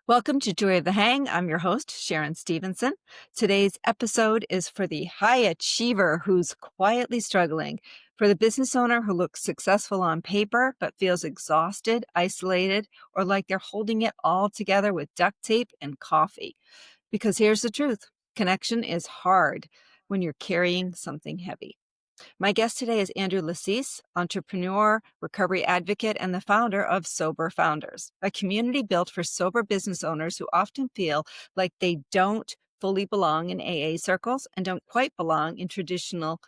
Welcome to Joy of the Hang. I'm your host, Sharon Stevenson. Today's episode is for the high achiever who's quietly struggling, for the business owner who looks successful on paper but feels exhausted, isolated, or like they're holding it all together with duct tape and coffee. Because here's the truth: connection is hard when you're carrying something heavy. My guest today is Andrew Lasisse, entrepreneur, recovery advocate, and the founder of Sober Founders, a community built for sober business owners who often feel like they don't fully belong in AA circles and don't quite belong in traditional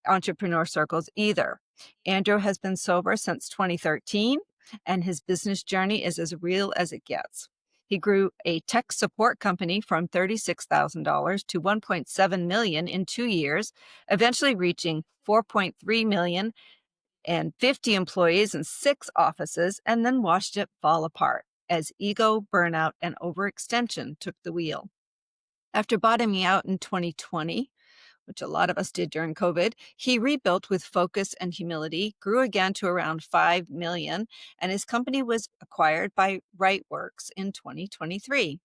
entrepreneur circles either. Andrew has been sober since 2013, and his business journey is as real as it gets. He grew a tech support company from $36,000 to $1.7 million in 2 years, eventually reaching $4.3 million and 50 employees and 6 offices, and then watched it fall apart as ego, burnout, and overextension took the wheel. After bottoming out in 2020, which a lot of us did during COVID, he rebuilt with focus and humility, grew again to around 5 million, and his company was acquired by RightWorks in 2023.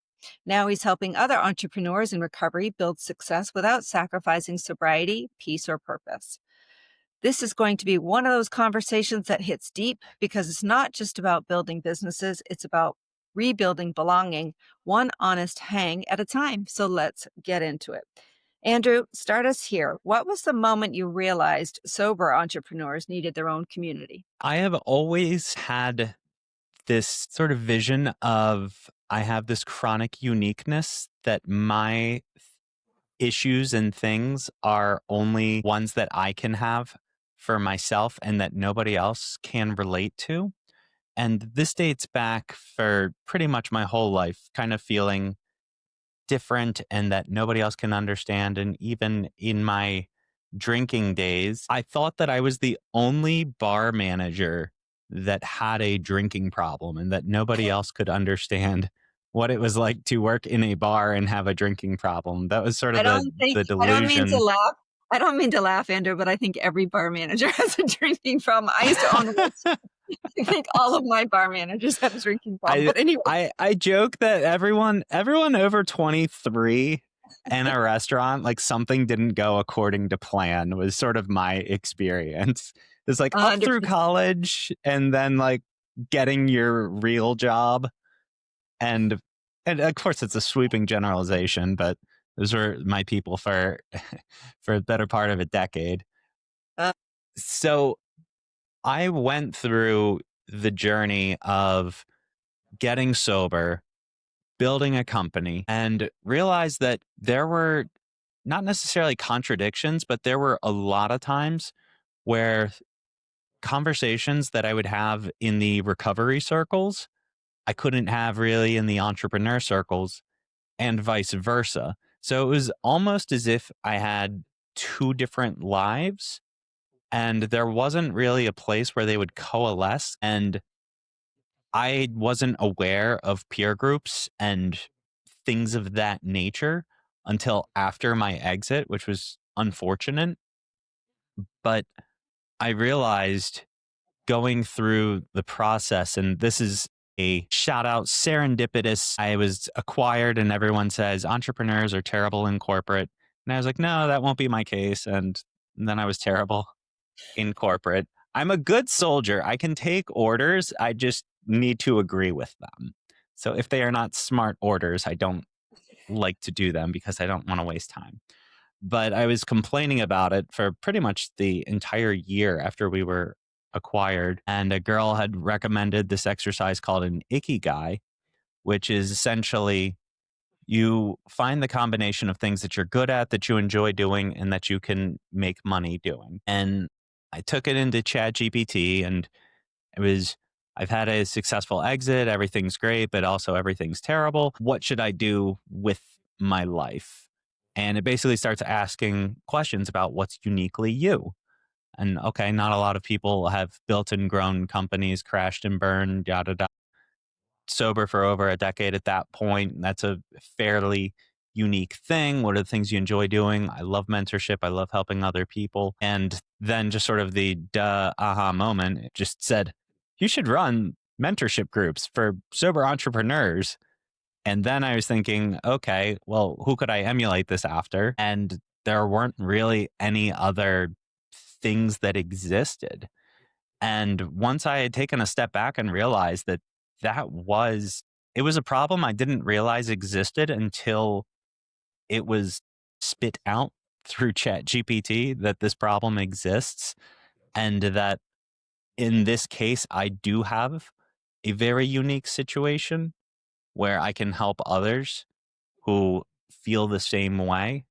Now he's helping other entrepreneurs in recovery build success without sacrificing sobriety, peace, or purpose. This is going to be one of those conversations that hits deep because it's not just about building businesses, it's about rebuilding belonging, one honest hang at a time. So let's get into it. Andrew, start us here. What was the moment you realized sober entrepreneurs needed their own community? I have always had this sort of vision of I have this chronic uniqueness that my issues and things are only ones that I can have for myself and that nobody else can relate to. And this dates back for pretty much my whole life, kind of feeling different and that nobody else can understand. And even in my drinking days, I thought that I was the only bar manager that had a drinking problem and that nobody else could understand what it was like to work in a bar and have a drinking problem. That was sort of the I don't mean to delusion. laugh. I don't mean to laugh, Andrew, but I think every bar manager has a drinking problem. I used to own one. I think all of my bar managers have a drinking problem. I But anyway, I joke that everyone over 23 in a restaurant, like something didn't go according to plan was sort of my experience. It's like up through 100%. college and then like getting your real job and of course it's a sweeping generalization, but those were my people for for the better part of a decade. Uh, So I went through the journey of getting sober, building a company, and realized that there were not necessarily contradictions, but there were a lot of times where conversations that I would have in the recovery circles, I couldn't have really in the entrepreneur circles, and vice versa. So it was almost as if I had two different lives, and there wasn't really a place where they would coalesce. And I wasn't aware of peer groups and things of that nature until after my exit, which was unfortunate. But I realized going through the process, and this is a shout out serendipitous. I was acquired, and everyone says entrepreneurs are terrible in corporate. And I was like, no, that won't be my case. And then I was terrible in corporate. I'm a good soldier. I can take orders. I just need to agree with them. So if they are not smart orders, I don't like to do them because I don't want to waste time. But I was complaining about it for pretty much the entire year after we were acquired. And a girl had recommended this exercise called an ikigai, which is essentially you find the combination of things that you're good at, that you enjoy doing, and that you can make money doing. And I took it into ChatGPT, and it was, I've had a successful exit. Everything's great, but also everything's terrible. What should I do with my life? And it basically starts asking questions about what's uniquely you. And okay, not a lot of people have built and grown companies, crashed and burned, yada, yada. Sober for over a decade at that point. That's a fairly unique thing. What are the things you enjoy doing? I love mentorship. I love helping other people. And then just sort of the duh aha moment, it just said, you should run mentorship groups for sober entrepreneurs. And then I was thinking, okay, well, who could I emulate this after? And there weren't really any other things that existed. And once I had taken a step back and realized that that was it was a problem I didn't realize existed until it was spit out through Chat GPT that this problem exists, and that in this case I do have a very unique situation where I can help others who feel the same way.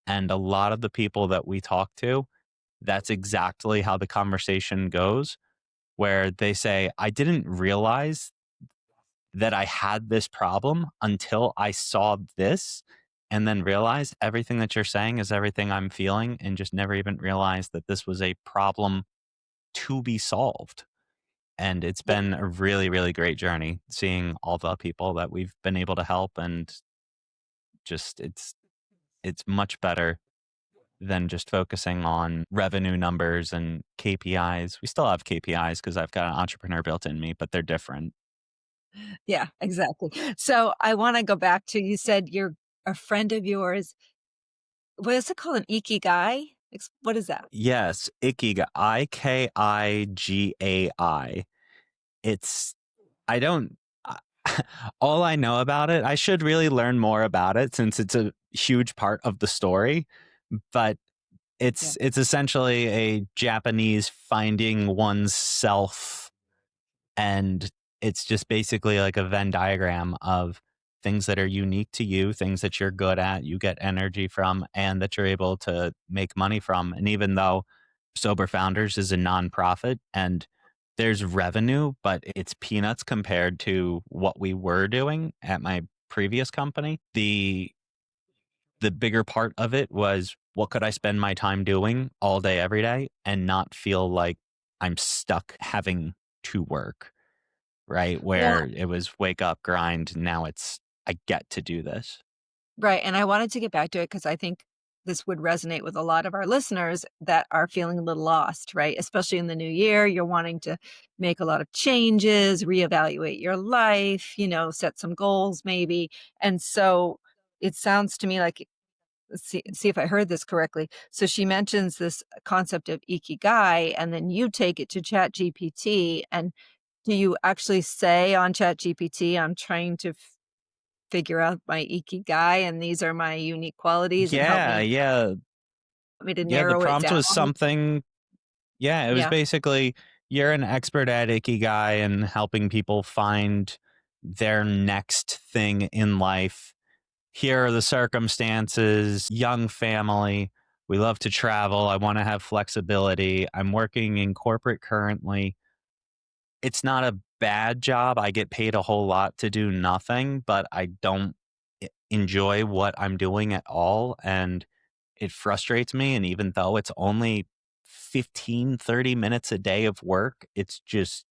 And a lot of the people that we talk to, that's exactly how the conversation goes, where they say, I didn't realize that I had this problem until I saw this, and then realized everything that you're saying is everything I'm feeling, and just never even realized that this was a problem to be solved. And it's Yeah. been a really, really great journey seeing all the people that we've been able to help. And just it's much better than just focusing on revenue numbers and KPIs. We still have KPIs because I've got an entrepreneur built in me, but they're different. Yeah, exactly. So I wanna go back to you said you're a friend of yours. What is it called? An ikigai? What is that? Yes, Ikigai, Ikigai. It's I don't I all I know about it, I should really learn more about it since it's a huge part of the story, but Yeah. it's essentially a Japanese finding one's self, and it's just basically like a Venn diagram of things that are unique to you, things that you're good at, you get energy from, and that you're able to make money from. And even though Sober Founders is a nonprofit and there's revenue, but it's peanuts compared to what we were doing at my previous company. The bigger part of it was what could I spend my time doing all day, every day, and not feel like I'm stuck having to work, right? Yeah, Where it was wake up, grind. Now it's, I get to do this. right, and I wanted to get back to it because I think this would resonate with a lot of our listeners that are feeling a little lost, right? Especially in the new year, you're wanting to make a lot of changes, reevaluate your life, set some goals maybe. And so it sounds to me like, let's see if I heard this correctly. So she mentions this concept of ikigai, and then you take it to Chat GPT. And do you actually say on Chat GPT, I'm trying to figure out my ikigai and these are my unique qualities and Yeah, yeah. help me to Yeah, the narrow it prompt down? was something. Yeah, it was Yeah. basically you're an expert at Ikigai and helping people find their next thing in life. Here are the circumstances, young family. We love to travel. I want to have flexibility. I'm working in corporate currently. It's not a bad job. I get paid a whole lot to do nothing, but I don't enjoy what I'm doing at all. And it frustrates me. And even though it's only 15, 30 minutes a day of work, it's just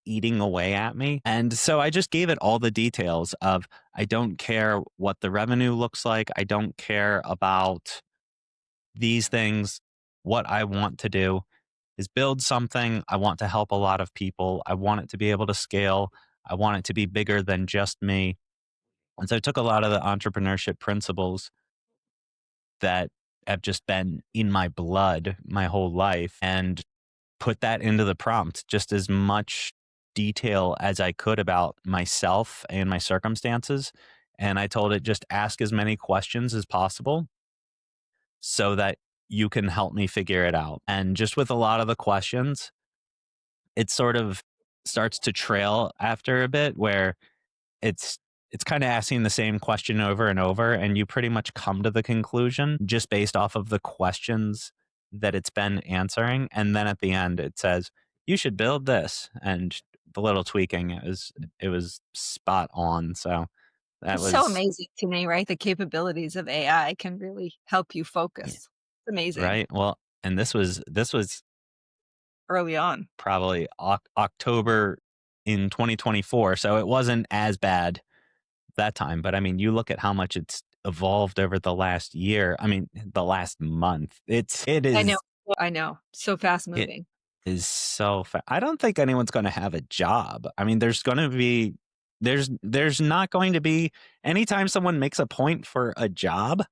eating away at me. And so I just gave it all the details of I don't care what the revenue looks like. I don't care about these things. What I want to do is build something. I want to help a lot of people. I want it to be able to scale. I want it to be bigger than just me. And so I took a lot of the entrepreneurship principles that have just been in my blood my whole life and put that into the prompt, just as much detail as I could about myself and my circumstances. And I told it just ask as many questions as possible so that you can help me figure it out. And just with a lot of the questions, it sort of starts to trail after a bit where it's it's kind of asking the same question over and over, and you pretty much come to the conclusion just based off of the questions that it's been answering. And then at the end it says you should build this, and the little tweaking, it was spot on. So that It's so was amazing to me, right? The capabilities of AI can really help you yeah, focus. It's amazing right. Well, and this was early on. probably October in 2024, so it wasn't as bad that time. But I mean, you look at how much it's evolved over the last year. I mean, the last month. I know. I know. So fast It moving. is so I don't think anyone's going to have a job. I mean, there's going to be there's not going to be anytime someone makes a point for a job,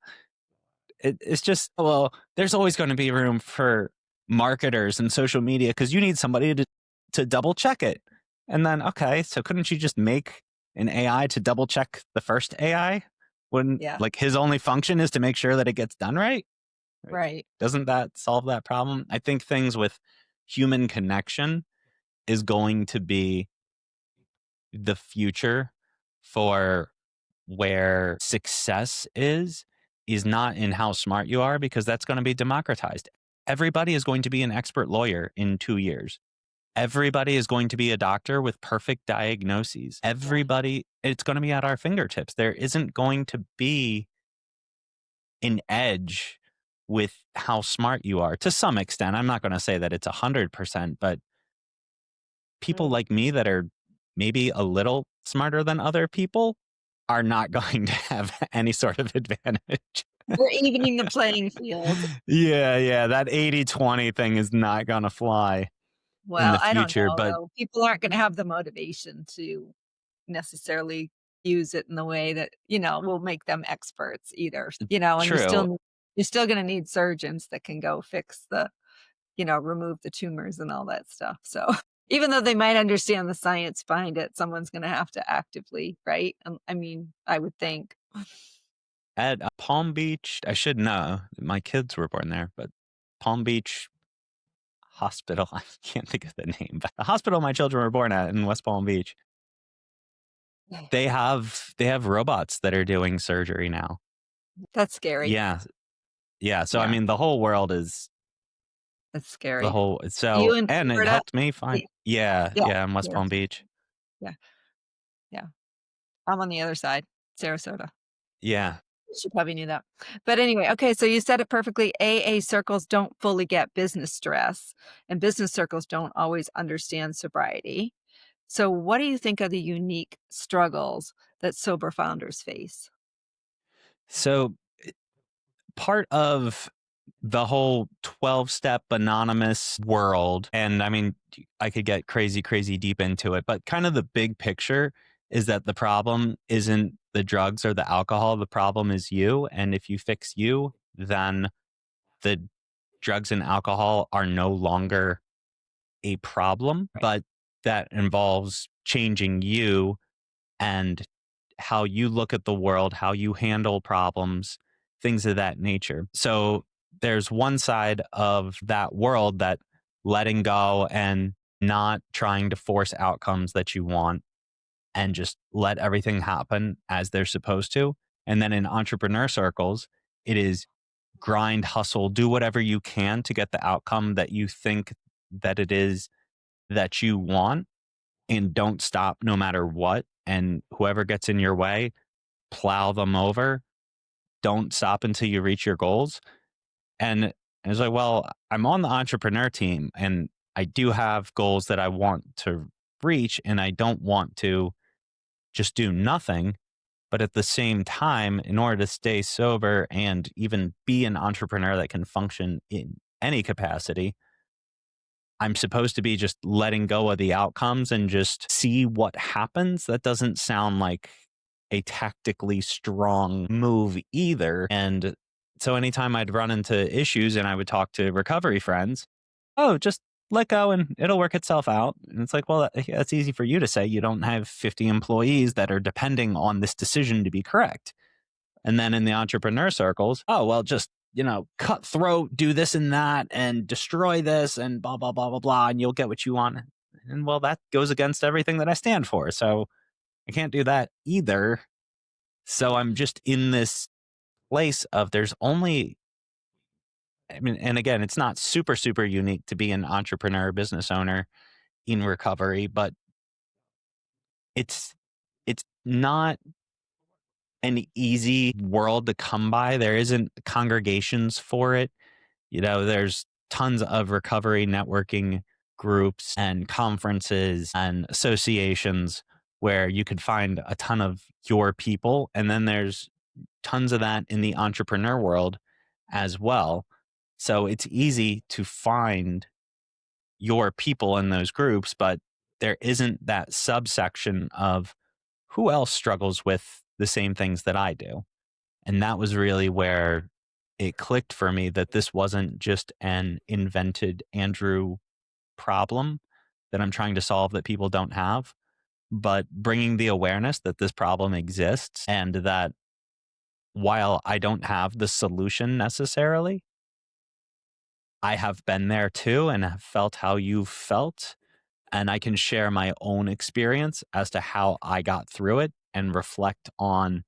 it's just, well, there's always going to be room for marketers and social media because you need somebody to double check it. And then, okay, so couldn't you just make an AI to double check the first AI when Yeah. like his only function is to make sure that it gets done right? Right. Doesn't that solve that problem? I think things with human connection is going to be the future for where success is not in how smart you are because that's going to be democratized. Everybody is going to be an expert lawyer in 2 years. Everybody is going to be a doctor with perfect diagnoses. Everybody, it's going to be at our fingertips. There isn't going to be an edge with how smart you are to some extent. I'm not going to say that it's 100%, but people Mm. like me that are maybe a little smarter than other people are not going to have any sort of advantage. We're evening the playing field. Yeah, that 80-20 thing is not going to fly in Well, the I don't future, know, but though. People aren't gonna have the motivation to necessarily use it in the way that, will make them experts either, and true. you're still gonna need surgeons that can go fix remove the tumors and all that stuff, so even though they might understand the science behind it, someone's gonna have to actively, right? I mean, I would think. At Palm Beach, I should know. My kids were born there, but Palm Beach Hospital, I can't think of the name, but the hospital my children were born at in West Palm Beach, they have robots that are doing surgery now. That's scary. Yeah. Yeah, so I Yeah, mean the whole world is that's the scary. whole so You in and it Florida? helped me find Ye yeah, Yeah, yeah, in West yeah, Palm Beach. yeah, yeah. I'm on the other side, Sarasota. Yeah. She probably knew that. But anyway, okay, so you said it perfectly. AA circles don't fully get business stress, and business circles don't always understand sobriety. So, what do you think are the unique struggles that sober founders face? So part of the whole 12-step anonymous world, and I mean, I could get crazy, crazy deep into it, but kind of the big picture is that the problem isn't the drugs or the alcohol. The problem is you. And if you fix you, then the drugs and alcohol are no longer a problem, Right, but that involves changing you and how you look at the world, how you handle problems, things of that nature. So there's one side of that world that letting go and not trying to force outcomes that you want and just let everything happen as they're supposed to. And then in entrepreneur circles, it is grind, hustle, do whatever you can to get the outcome that you think that it is that you want and don't stop no matter what. And whoever gets in your way, plow them over. Don't stop until you reach your goals. And it's like, well, I'm on the entrepreneur team and I do have goals that I want to reach and I don't want to just do nothing. But at the same time, in order to stay sober and even be an entrepreneur that can function in any capacity, I'm supposed to be just letting go of the outcomes and just see what happens. That doesn't sound like a tactically strong move either. And so anytime I'd run into issues and I would talk to recovery friends, oh, just let go and it'll work itself out. And it's like, well, that's easy for you to say. You don't have 50 employees that are depending on this decision to be correct. And then in the entrepreneur circles, oh, well, just, cutthroat, do this and that and destroy this and blah, blah, blah, blah, blah. And you'll get what you want. And well, that goes against everything that I stand for. So I can't do that either. So I'm just in this place of there's only, I mean, and again, it's not super, super unique to be an entrepreneur, business owner in recovery, but it's, it's not an easy world to come by. There isn't congregations for it. There's tons of recovery networking groups and conferences and associations where you could find a ton of your people. And then there's tons of that in the entrepreneur world as well. So it's easy to find your people in those groups, but there isn't that subsection of who else struggles with the same things that I do? And that was really where it clicked for me that this wasn't just an invented Andrew problem that I'm trying to solve that people don't have, but bringing the awareness that this problem exists and that while I don't have the solution necessarily, I have been there too and have felt how you've felt. And I can share my own experience as to how I got through it and reflect on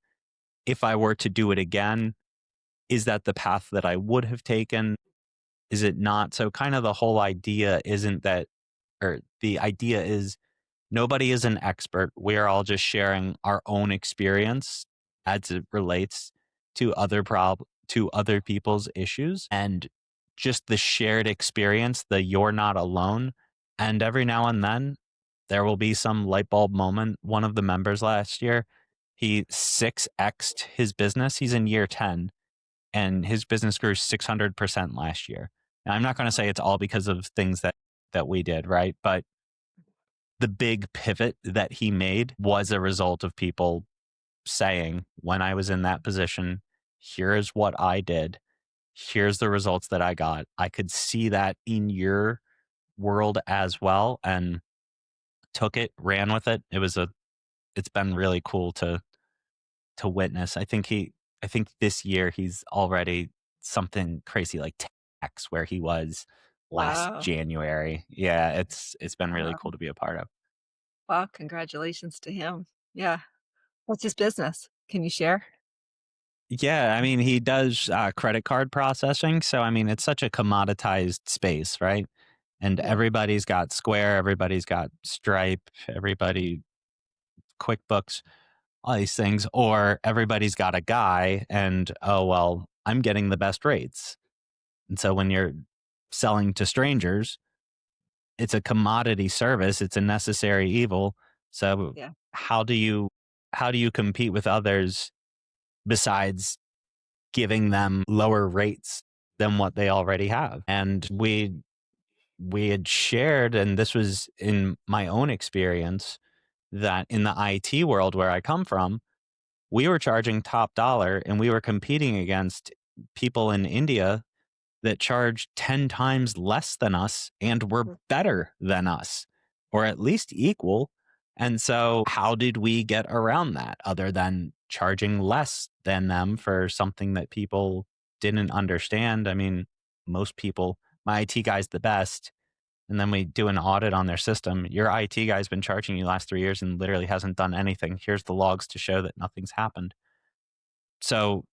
if I were to do it again, is that the path that I would have taken? Is it not? So, kind of the whole idea isn't that, or the idea is nobody is an expert. We are all just sharing our own experience as it relates to to other people's issues, and just the shared experience, the you're not alone. And every now and then there will be some light bulb moment. One of the members last year, he 6x'd his business. He's in year 10 and his business grew 600% last year. And I'm not going to say it's all because of things that we did, right? But the big pivot that he made was a result of people saying, when I was in that position, here's what I did. Here's the results that I got. I could see that in your world as well and took it, ran with it. It's been really cool to witness. I think this year he's already something crazy like 10x where he was last Wow. January. Yeah, it's been really Wow. cool to be a part of. Wow, congratulations to him. Yeah. What's his business? Can you share? Yeah, I mean, he does credit card processing. So, I mean, it's such a commoditized space, right? And Yeah. everybody's got Square, everybody's got Stripe, everybody, QuickBooks, all these things, or everybody's got a guy and, oh, well, I'm getting the best rates. And so when you're selling to strangers, it's a commodity service, it's a necessary evil. So Yeah. how do you compete with others besides giving them lower rates than what they already have? And we had shared, and this was in my own experience, that in the IT world where I come from, we were charging top dollar and we were competing against people in India that charge 10 times less than us and were Mm. better than us, or at least equal. And so, how did we get around that other than charging less than them for something that people didn't understand? I mean, most people, my IT guy's the best. And then we do an audit on their system. Your IT guy's been charging you last 3 years and literally hasn't done anything. Here's the logs to show that nothing's happened. So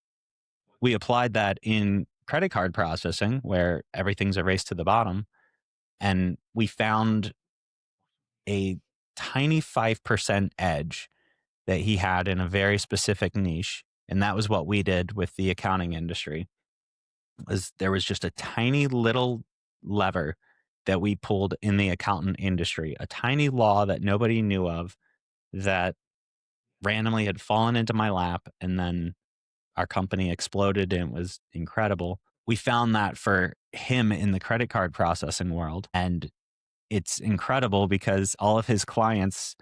we applied that in credit card processing where everything's a race to the bottom. And we found a tiny 5% edge that he had in a very specific niche. And that was what we did with the accounting industry. Was there was just a tiny little lever that we pulled in the accountant industry, a tiny law that nobody knew of that randomly had fallen into my lap, and then our company exploded and it was incredible. We found that for him in the credit card processing world. And it's incredible because all of his clients,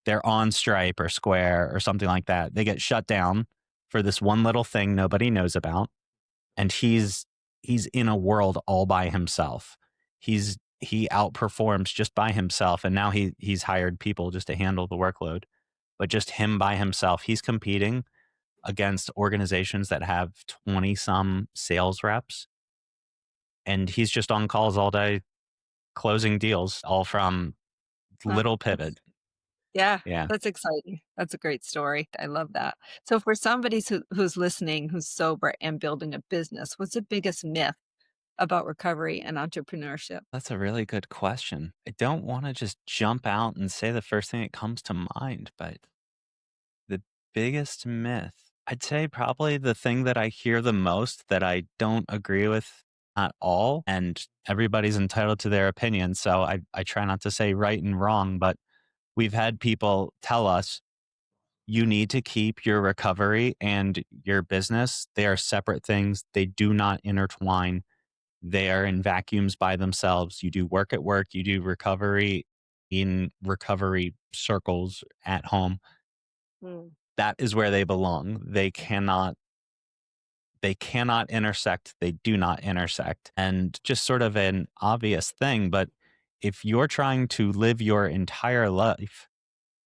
they're on Stripe or Square or something like that. They get shut down for this one little thing nobody knows about. And he's in a world all by himself. He outperforms just by himself. And now he's hired people just to handle the workload. But just him by himself, he's competing against organizations that have 20 some sales reps. And he's just on calls all day closing deals, all from Huh. little pivot. Yeah, Yeah, that's exciting. That's a great story. I love that. So for somebody who's listening, who's sober and building a business, what's the biggest myth about recovery and entrepreneurship? that's a really good question. I don't want to just jump out and say the first thing that comes to mind, but the biggest myth, I'd say probably the thing that I hear the most that I don't agree with at all. And everybody's entitled to their opinion. So I try not to say right and wrong, but we've had people tell us you need to keep your recovery and your business. They are separate things. They do not intertwine. They are in vacuums by themselves. You do work at work, you do recovery in recovery circles at home. Mm. That is where they belong. They cannot intersect. They do not intersect. And just sort of an obvious thing, but if you're trying to live your entire life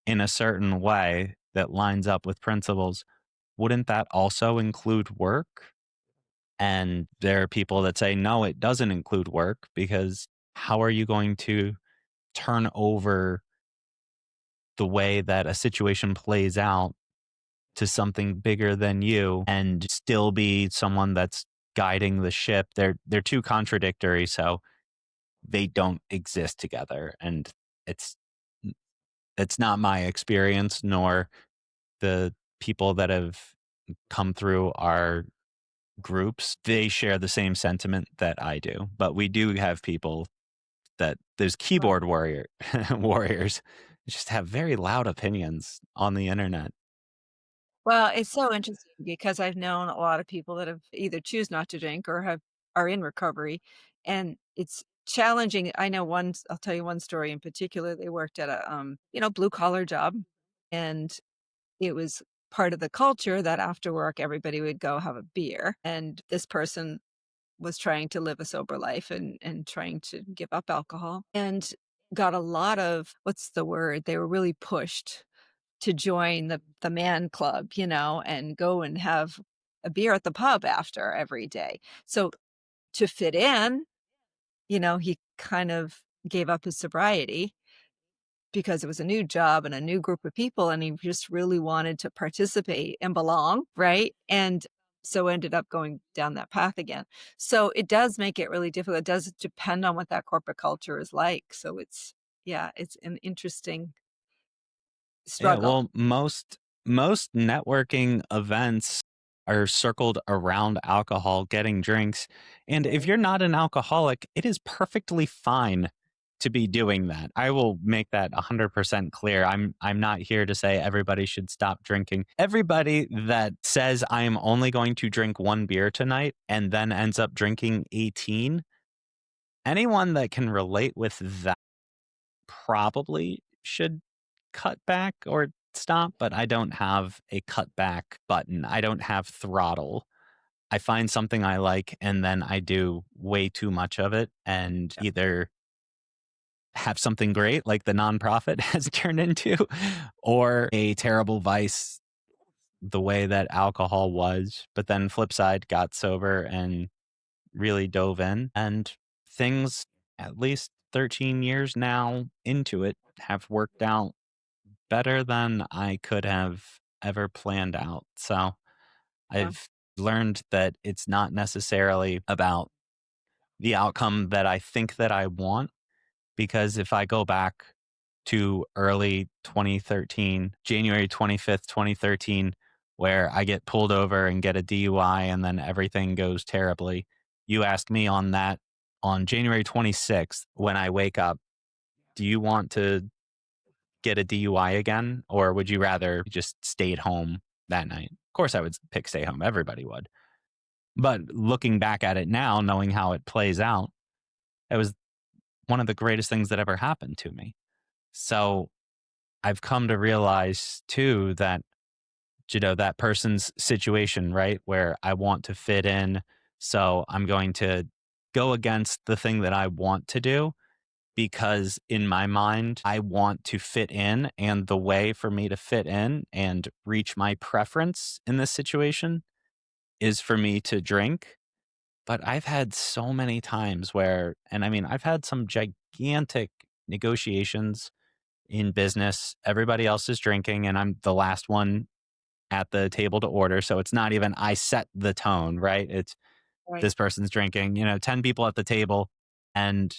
in a certain way that lines up with principles, wouldn't that also include work? And there are people that say, no, it doesn't include work, because how are you going to turn over the way that a situation plays out to something bigger than you and still be someone that's guiding the ship? They're too contradictory, so they don't exist together. And it's it's not my experience, nor the people that have come through our groups. They share the same sentiment that I do, but we do have people that those Right. keyboard warriors just have very loud opinions on the internet. Well, it's so interesting because I've known a lot of people that have either choose not to drink or are in recovery, and it's challenging. I know I'll tell you one story in particular. They worked at a, blue collar job, and it was part of the culture that after work, everybody would go have a beer, and this person was trying to live a sober life and trying to give up alcohol, and got a lot of, what's the word? They were really pushed to join the man club, and go and have a beer at the pub after every day. So to fit in, he kind of gave up his sobriety because it was a new job and a new group of people, and he just really wanted to participate and belong, right? And so ended up going down that path again. So it does make it really difficult. It does depend on what that corporate culture is like. So it's an interesting Yeah, struggle. well, most networking events are circled around alcohol, getting drinks. And if Right. you're not an alcoholic, it is perfectly fine to be doing that. I will make that 100% clear. I'm not here to say everybody should stop drinking. Everybody that says I am only going to drink one beer tonight and then ends up drinking 18, anyone that can relate with that probably should cut back or stop, but I don't have a cut back button. I don't have throttle. I find something I like and then I do way too much of it and Yeah. either have something great like the nonprofit has turned into, or a terrible vice the way that alcohol was. But then flip side, got sober and really dove in, and things, at least 13 years now into it, have worked out better than I could have ever planned out. So Yeah. I've learned that it's not necessarily about the outcome that I think that I want, because if I go back to early 2013, January 25th, 2013, where I get pulled over and get a DUI and then everything goes terribly. You asked me on January 26th, when I wake up, do you want to get a DUI again, or would you rather just stay at home that night? Of course, I would pick stay home. Everybody would. But looking back at it now, knowing how it plays out, it was one of the greatest things that ever happened to me. So I've come to realize too that, that person's situation, right? Where I want to fit in. So I'm going to go against the thing that I want to do, because in my mind, I want to fit in. And the way for me to fit in and reach my preference in this situation is for me to drink. But I've had so many times where, and I mean, I've had some gigantic negotiations in business. Everybody else is drinking, and I'm the last one at the table to order. So it's not even I set the tone, right? It's Right. this person's drinking, 10 people at the table. And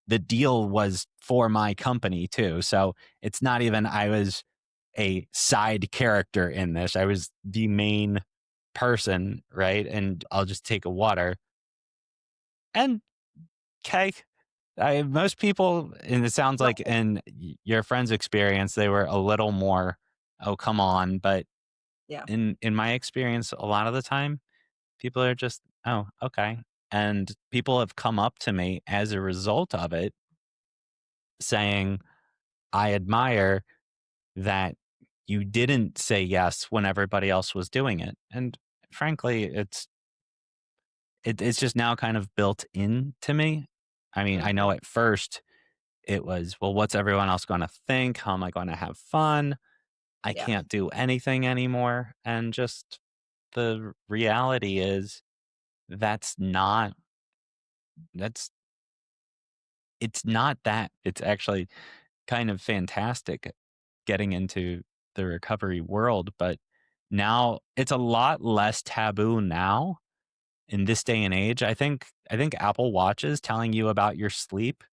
the deal was for my company too. So it's not even I was a side character in this. I was the main person, right? And I'll just take a water. And okay, most people, and it sounds like Right. in your friend's experience, they were a little more, oh, come on. But Yeah. in my experience, a lot of the time, people are just, oh, okay. And people have come up to me as a result of it saying, I admire that you didn't say yes when everybody else was doing it. And frankly, it's just now kind of built into me. I mean, I know Mhm. at first it was, well, what's everyone else going to think? How am I going to have fun? I Yeah. can't do anything anymore. And just the reality is that's not, that's, it's not that. It's actually kind of fantastic getting into the recovery world. But now it's a lot less taboo now in this day and age. I think Apple Watches telling you about your sleep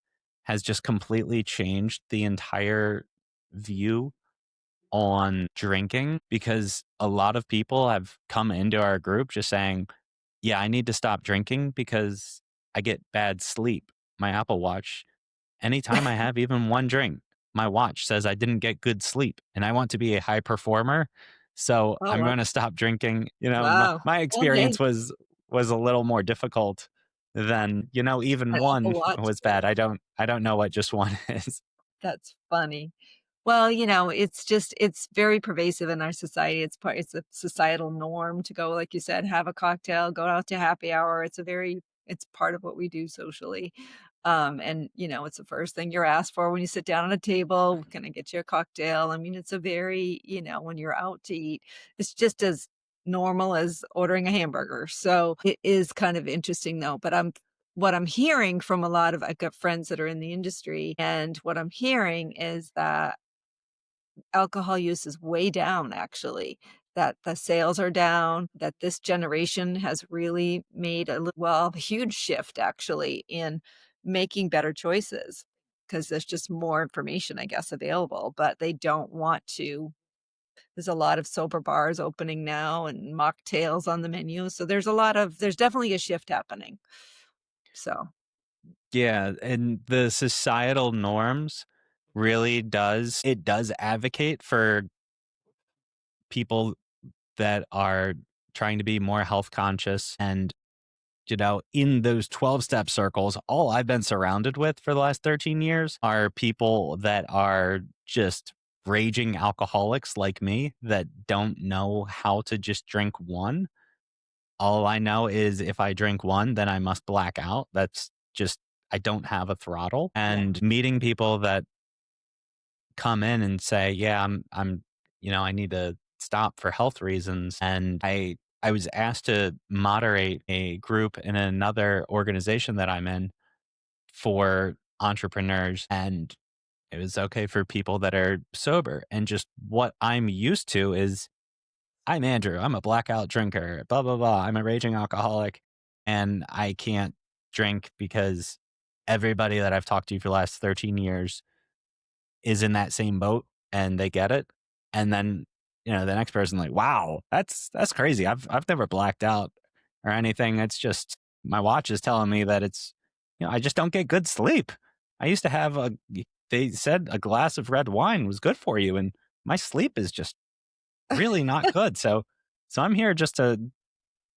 has just completely changed the entire view on drinking, because a lot of people have come into our group just saying, "Yeah, I need to stop drinking because I get bad sleep. My Apple Watch, anytime I have even one drink, my watch says I didn't get good sleep and I want to be a high performer. So Oh, I'm wow. going to stop drinking." You know, Wow. my Well, hey, experience was a little more difficult than, even an Apple one Watch. was bad. I don't know what just one is. That's funny. Well, it's just it's very pervasive in our society. It's a societal norm to go, like you said, have a cocktail, go out to happy hour. It's part of what we do socially. And it's the first thing you're asked for when you sit down at a table. Can I get you a cocktail? I mean, it's a very, when you're out to eat, it's just as normal as ordering a hamburger. So it is kind of interesting though. But what I'm hearing from I've got friends that are in the industry, and what I'm hearing is that alcohol use is way down actually, that the sales are down, that this generation has really made a huge shift actually in making better choices because there's just more information, I guess, available, but they don't want to. There's a lot of sober bars opening now and mocktails on the menu. So there's definitely a shift happening. So, Yeah, and the societal norms really does advocate for people that are trying to be more health conscious. And in those 12-step circles, all I've been surrounded with for the last 13 years are people that are just raging alcoholics like me that don't know how to just drink one. All I know is if I drink one, then I must black out. That's just, I don't have a throttle. yeah. And meeting people that come in and say, "Yeah, I need to stop for health reasons." And I was asked to moderate a group in another organization that I'm in for entrepreneurs, and it was okay for people that are sober. And just what I'm used to is, I'm Andrew, I'm a blackout drinker, blah blah blah. I'm a raging alcoholic and I can't drink because everybody that I've talked to for the last 13 years is in that same boat and they get it. And then, the next person like, wow, that's crazy. I've never blacked out or anything. It's just my watch is telling me that it's, I just don't get good sleep. I used to have they said a glass of red wine was good for you, and my sleep is just really not good. So I'm here just to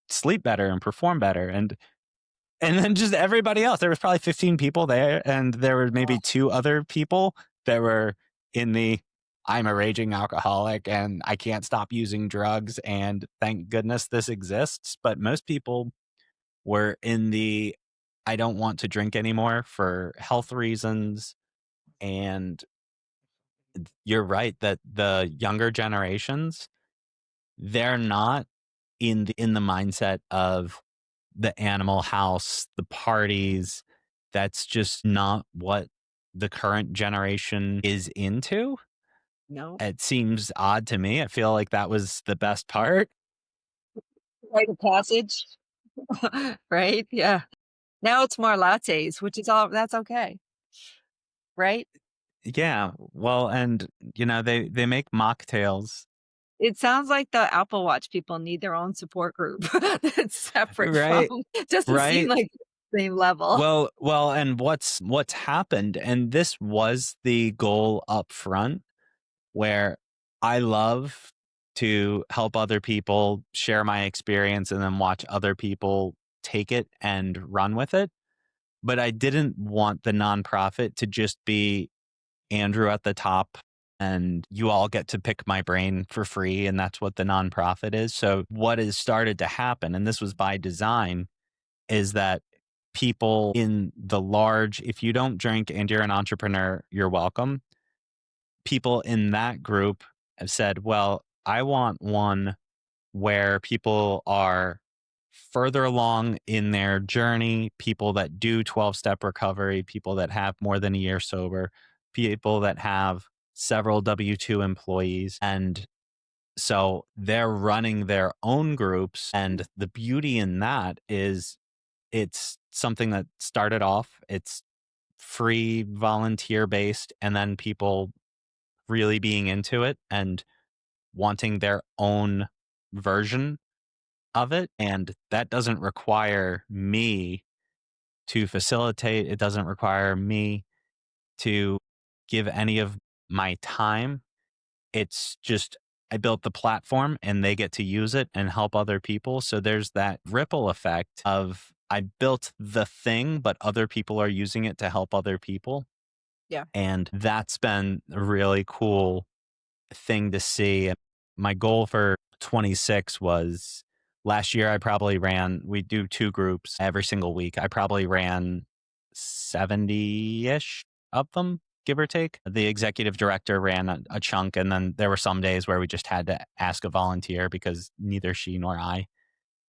sleep better and perform better. And then just everybody else. There was probably 15 people there, and there were maybe two other people that were in the, I'm a raging alcoholic and I can't stop using drugs, and thank goodness this exists. But most people were in the, I don't want to drink anymore for health reasons. And you're right that the younger generations, they're not in the mindset of the Animal House, the parties. That's just not what the current generation is into. No. It seems odd to me. I feel like that was the best part. Rite of passage. Right? Yeah. Now it's more lattes, which is all that's okay, right? Yeah. Well, and they make mocktails. It sounds like the Apple Watch people need their own support group that's separate from Right. doesn't seem Right. like the same level. Well, and what's happened, and this was the goal up front, where I love to help other people, share my experience, and then watch other people take it and run with it. But I didn't want the nonprofit to just be Andrew at the top and you all get to pick my brain for free. And that's what the nonprofit is. So, what has started to happen, and this was by design, is that people in the large, if you don't drink and you're an entrepreneur, you're welcome. People in that group have said, well, I want one where people are further along in their journey, people that do 12-step recovery, people that have more than a year sober, people that have several W-2 employees. And so they're running their own groups. And the beauty in that is it's something that started off, it's free, volunteer based, and then people really being into it and wanting their own version of it. And that doesn't require me to facilitate. It doesn't require me to give any of my time. It's just I built the platform and they get to use it and help other people. So there's that ripple effect of I built the thing, but other people are using it to help other people. Yeah. And that's been a really cool thing to see. My goal for 26 was last year, I probably ran, we do 2 groups every single week. I probably ran 70 ish of them, give or take. The executive director ran a chunk, and then there were some days where we just had to ask a volunteer because neither she nor I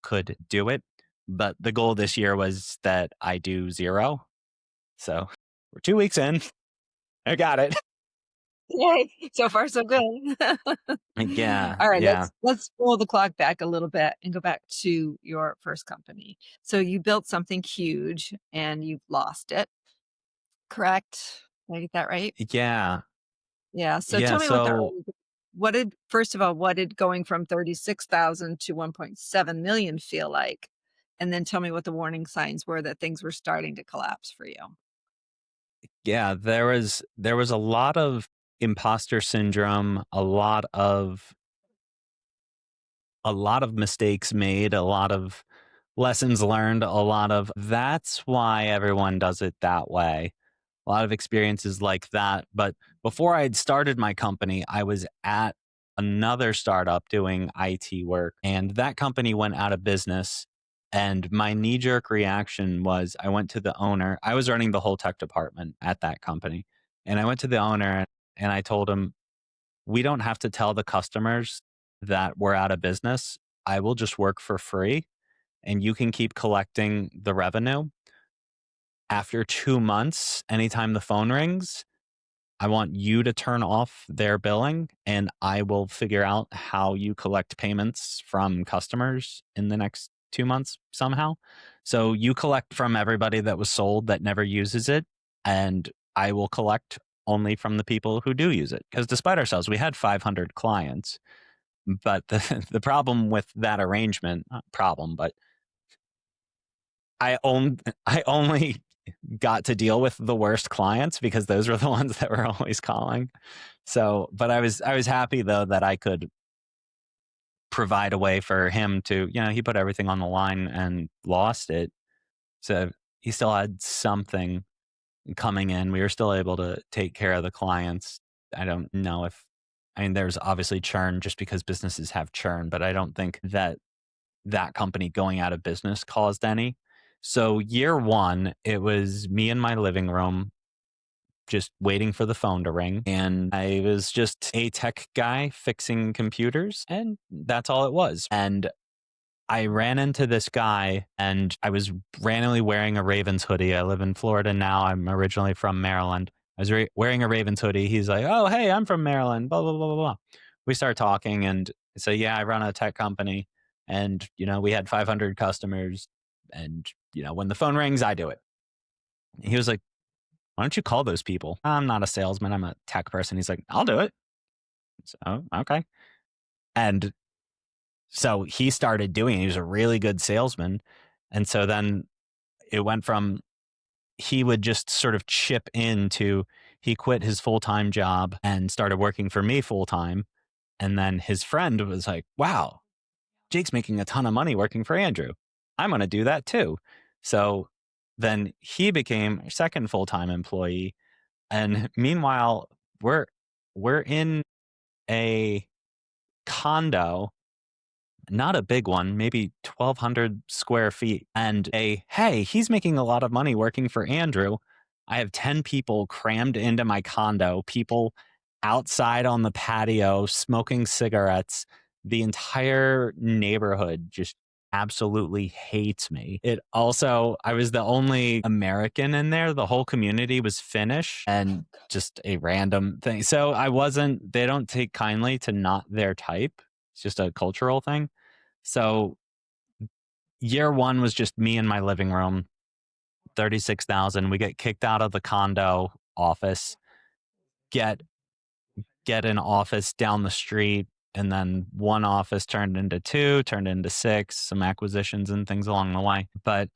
could do it. But the goal this year was that I do 0. So we're 2 weeks in. I got it. Yay. So far, so good. Yeah. All right, Yeah. let's roll the clock back a little bit and go back to your first company. So you built something huge and you've lost it, correct? Did I get that right? Yeah. Yeah. So Yeah. tell me what the So early, what did first of all, what did going from 36,000 to 1.7 million feel like? And then tell me what the warning signs were that things were starting to collapse for you. yeah, there was a lot of imposter syndrome, a lot of mistakes made, a lot of lessons learned, a lot of that's why everyone does it that way. A lot of experiences like that. But before I had started my company, I was at another startup doing IT work, and that company went out of business. And my knee jerk reaction was I went to the owner. I was running the whole tech department at that company. And I went to the owner and I told him, we don't have to tell the customers that we're out of business. I will just work for free and you can keep collecting the revenue. After 2 months, anytime the phone rings, I want you to turn off their billing and I will figure out how you collect payments from customers in the next 2 months somehow. So you collect from everybody that was sold that never uses it, and I will collect only from the people who do use it. Because despite ourselves, we had 500 clients. But the problem with that arrangement, not problem, but I only got to deal with the worst clients because those were the ones that were always calling. So, but I was happy though that I could provide a way for him to, he put everything on the line and lost it. So he still had something coming in. We were still able to take care of the clients. I don't know if, I mean, there's obviously churn just because businesses have churn, but I don't think that company going out of business caused any. So year one, it was me in my living room just waiting for the phone to ring. And I was just a tech guy fixing computers, and that's all it was. And I ran into this guy and I was randomly wearing a Ravens hoodie. I live in Florida now. I'm originally from Maryland. I was wearing a Ravens hoodie. He's like, oh, hey, I'm from Maryland, blah, blah, blah, blah, blah. We start talking and I say, yeah, I run a tech company. And, we had 500 customers. And, when the phone rings, I do it. He was like, why don't you call those people? I'm not a salesman. I'm a tech person. He's like, I'll do it. So, okay. And so he started doing it. He was a really good salesman. And so then it went from he would just sort of chip into he quit his full-time job and started working for me full-time. And then his friend was like, wow, Jake's making a ton of money working for Andrew. I'm going to do that too. So then he became a second full-time employee. And meanwhile, we're we're in a condo, not a big one, maybe 1,200 square feet. And hey, he's making a lot of money working for Andrew. I have 10 people crammed into my condo, people outside on the patio smoking cigarettes. The entire neighborhood just absolutely hates me. I was the only American in there. The whole community was Finnish and just a random thing. So they don't take kindly to not their type. It's just a cultural thing. So year one was just me in my living room, 36,000. We get kicked out of the condo office, get an office down the street, and then one office turned into two, turned into six, some acquisitions and things along the way. But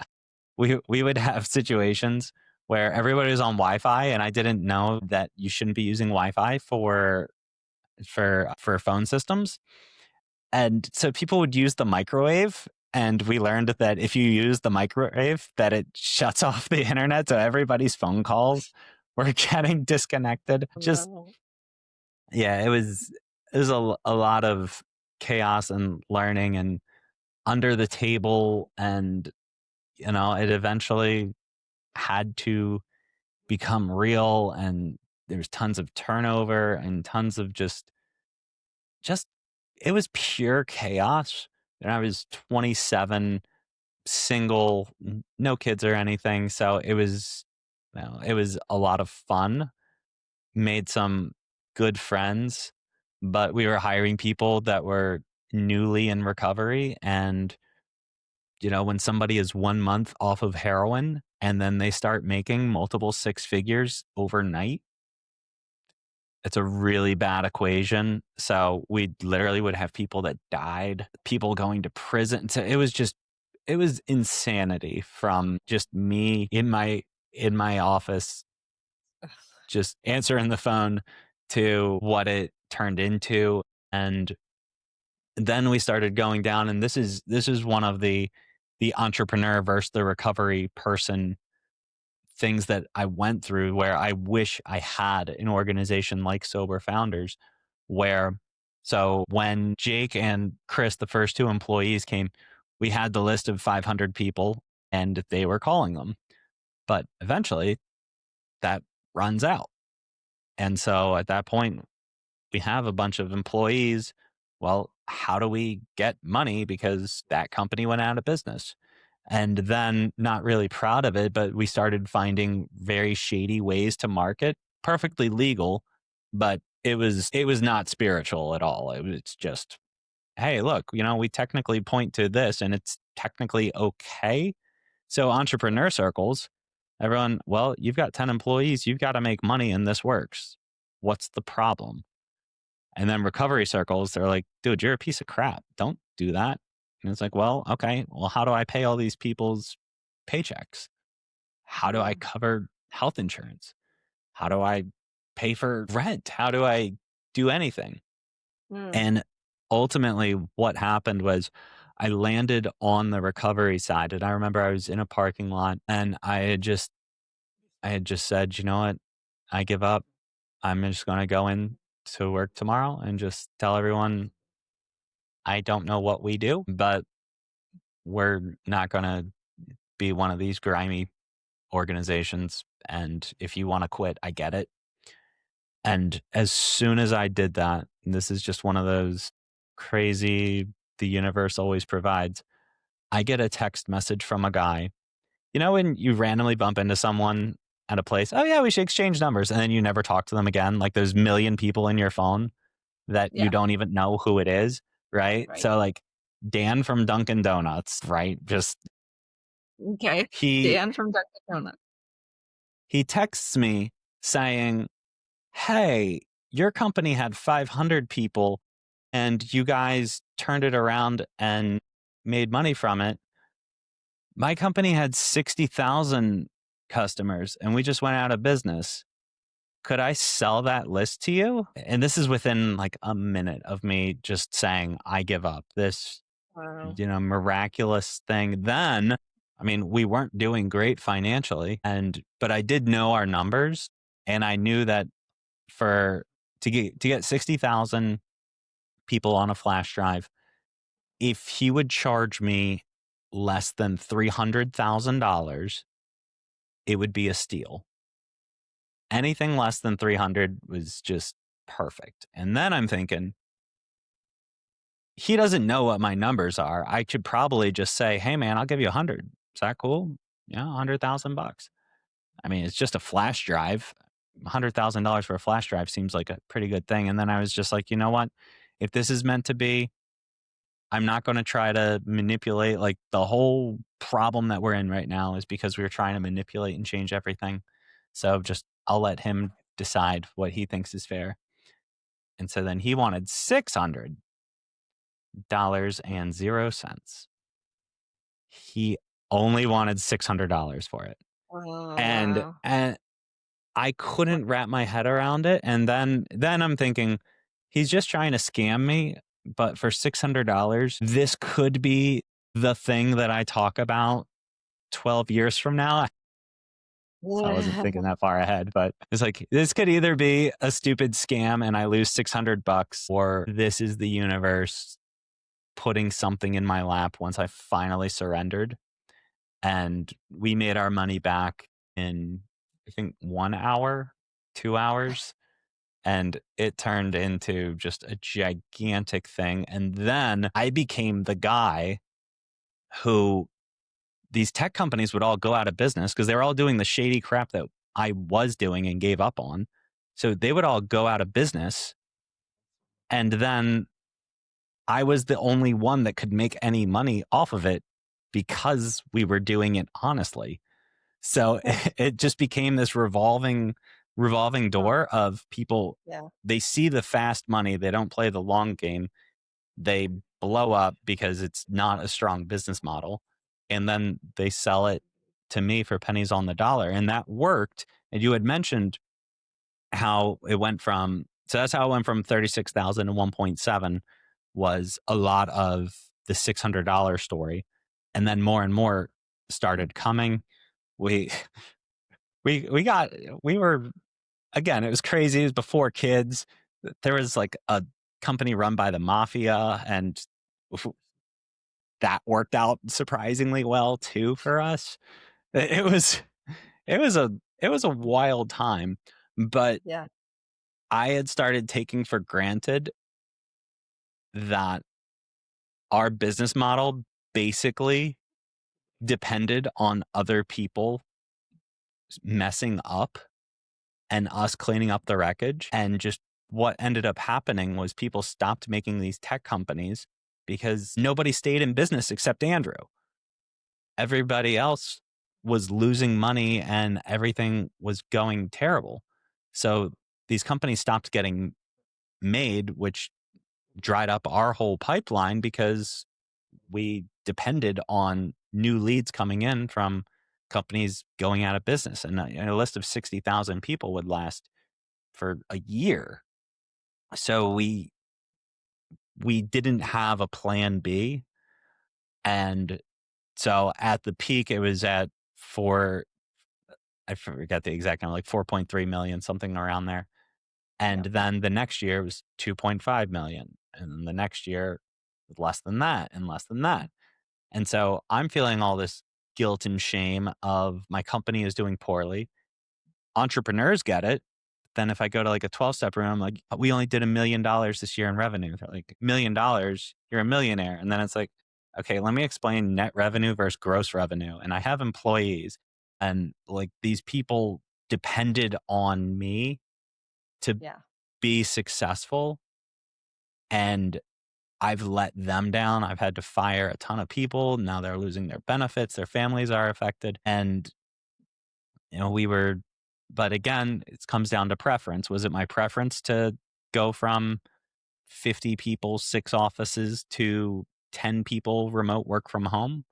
we would have situations where everybody was on Wi-Fi, and I didn't know that you shouldn't be using Wi-Fi for phone systems. And so people would use the microwave, and we learned that if you use the microwave, that it shuts off the internet. So everybody's phone calls were getting disconnected. Just, No. yeah, it was a lot of chaos and learning and under the table. And, it eventually had to become real. And there's tons of turnover and tons of just it was pure chaos. And I was 27, single, no kids or anything. So it was a lot of fun. Made some good friends, but we were hiring people that were newly in recovery. And, when somebody is 1 month off of heroin and then they start making multiple six figures overnight, it's a really bad equation. So we literally would have people that died, people going to prison. So it was insanity from just me in my office, just answering the phone to what it turned into. And then we started going down, and this is one of the entrepreneur versus the recovery person things that I went through, where I wish I had an organization like Sober Founders, where so when Jake and Chris, the first two employees, came, we had the list of 500 people and they were calling them. But eventually that runs out. And so at that point, we have a bunch of employees. Well, how do we get money? Because that company went out of business. And then, not really proud of it, but we started finding very shady ways to market, perfectly legal, but it was not spiritual at all. It's just, hey, look, we technically point to this and it's technically okay. So entrepreneur circles, everyone, well, you've got 10 employees, you've got to make money and this works. What's the problem? And then recovery circles, they're like, dude, you're a piece of crap. Don't do that. And it's like, well, okay, well, how do I pay all these people's paychecks? How do I cover health insurance? How do I pay for rent? How do I do anything? And ultimately, what happened was I landed on the recovery side. And I remember I was in a parking lot and I had just said, you know what? I give up. I'm just going to go in to work tomorrow and just tell everyone I don't know what we do, but we're not going to be one of these grimy organizations. And if you want to quit, I get it. And as soon as I did that, and this is just one of those crazy, the universe always provides, I get a text message from a guy. When you randomly bump into someone at a place, oh, yeah, we should exchange numbers. And then you never talk to them again. Like those million people in your phone that you Yeah. don't even know who it is. Right. Right. So, like Dan from Dunkin' Donuts, right? Just Okay. he Dan from Dunkin' Donuts. he texts me saying, hey, your company had 500 people and you guys turned it around and made money from it. My company had 60,000 customers and we just went out of business. Could I sell that list to you? And this is within like a minute of me just saying, I give up this, Wow. miraculous thing. Then, I mean, we weren't doing great financially, but I did know our numbers, and I knew that to get 60,000 people on a flash drive, if he would charge me less than $300,000, it would be a steal. Anything less than 300 was just perfect. And then I'm thinking, he doesn't know what my numbers are. I could probably just say, "Hey man, I'll give you 100. Is that cool? Yeah, $100,000 bucks." I mean, it's just a flash drive. $100,000 for a flash drive seems like a pretty good thing. And then I was just like, you know what? If this is meant to be, I'm not going to try to manipulate. Like, the whole problem that we're in right now is because we were trying to manipulate and change everything. So just, I'll let him decide what he thinks is fair. And so then he wanted $600.00. He only wanted $600 for it. Oh, And wow. I What? couldn't wrap my head around it. And then I'm thinking, he's just trying to scam me. But for $600, this could be the thing that I talk about 12 years from now. So I wasn't thinking that far ahead, but it's like, this could either be a stupid scam and I lose $600, or this is the universe putting something in my lap once I finally surrendered. And we made our money back in, I think, 1 hour, 2 hours. And it turned into just a gigantic thing. And then I became the guy who these tech companies would all go out of business because they were all doing the shady crap that I was doing and gave up on. So they would all go out of business. And then I was the only one that could make any money off of it because we were doing it honestly. So Yeah. it just became this revolving Oh, door of people. yeah. They see the fast money, they don't play the long game. They blow up because it's not a strong business model, and then they sell it to me for pennies on the dollar, and that worked. And you had mentioned how it went from, so that's how it went from 36,000 to 1.7, was a lot of the $600 story, and then more and more started coming. We we got we were, again, it was crazy. It was before kids. There was like a company run by the mafia, and that worked out surprisingly well too for us. It was it was a it was a wild time, but Yeah. I had started taking for granted that our business model basically depended on other people messing up and us cleaning up the wreckage. And just what ended up happening was people stopped making these tech companies because nobody stayed in business except Andrew. Everybody else was losing money and everything was going terrible. So these companies stopped getting made, which dried up our whole pipeline because we depended on new leads coming in from companies going out of business. And a list of 60,000 people would last for a year. So we didn't have a plan B. And so at the peak, it was at four, I forget the exact number, like 4.3 million, something around there. And Yeah. then the next year was 2.5 million. And then the next year, less than that and less than that. And so I'm feeling all this guilt and shame of my company is doing poorly. Entrepreneurs get it. Then if I go to like a 12-step room, I'm like, we only did $1 million this year in revenue. They're like, $1 million, you're a millionaire. And then it's like, okay, let me explain net revenue versus gross revenue. And I have employees, and like these people depended on me to Yeah. be successful. And I've let them down. I've had to fire a ton of people. Now they're losing their benefits. Their families are affected. And, we were, but again, it comes down to preference. Was it my preference to go from 50 people, 6 offices to 10 people remote work from home?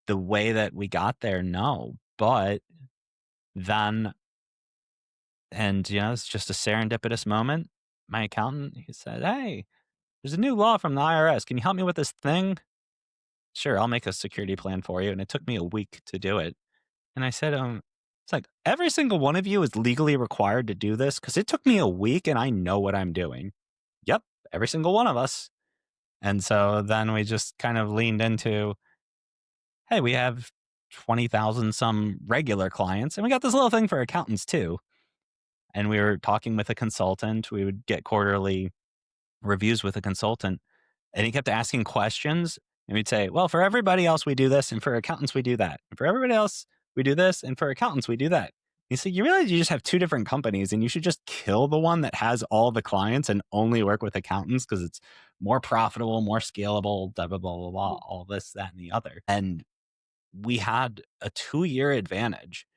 The way that we got there, no. But then, and, it's just a serendipitous moment. My accountant, he said, "Hey, there's a new law from the IRS. Can you help me with this thing?" "Sure, I'll make a security plan for you." And it took me a week to do it. And I said, It's like, every single one of you is legally required to do this because it took me a week and I know what I'm doing. Yep, every single one of us. And so then we just kind of leaned into, hey, we have 20,000 some regular clients and we got this little thing for accountants too. And we were talking with a consultant. We would get quarterly reviews with a consultant, and he kept asking questions. And we'd say, well, for everybody else, we do this. And for accountants, we do that. And for everybody else, we do this. And for accountants, we do that. You see, you realize you just have two different companies and you should just kill the one that has all the clients and only work with accountants because it's more profitable, more scalable, blah, blah, blah, blah, blah, all this, that, and the other. And we had a 2-year advantage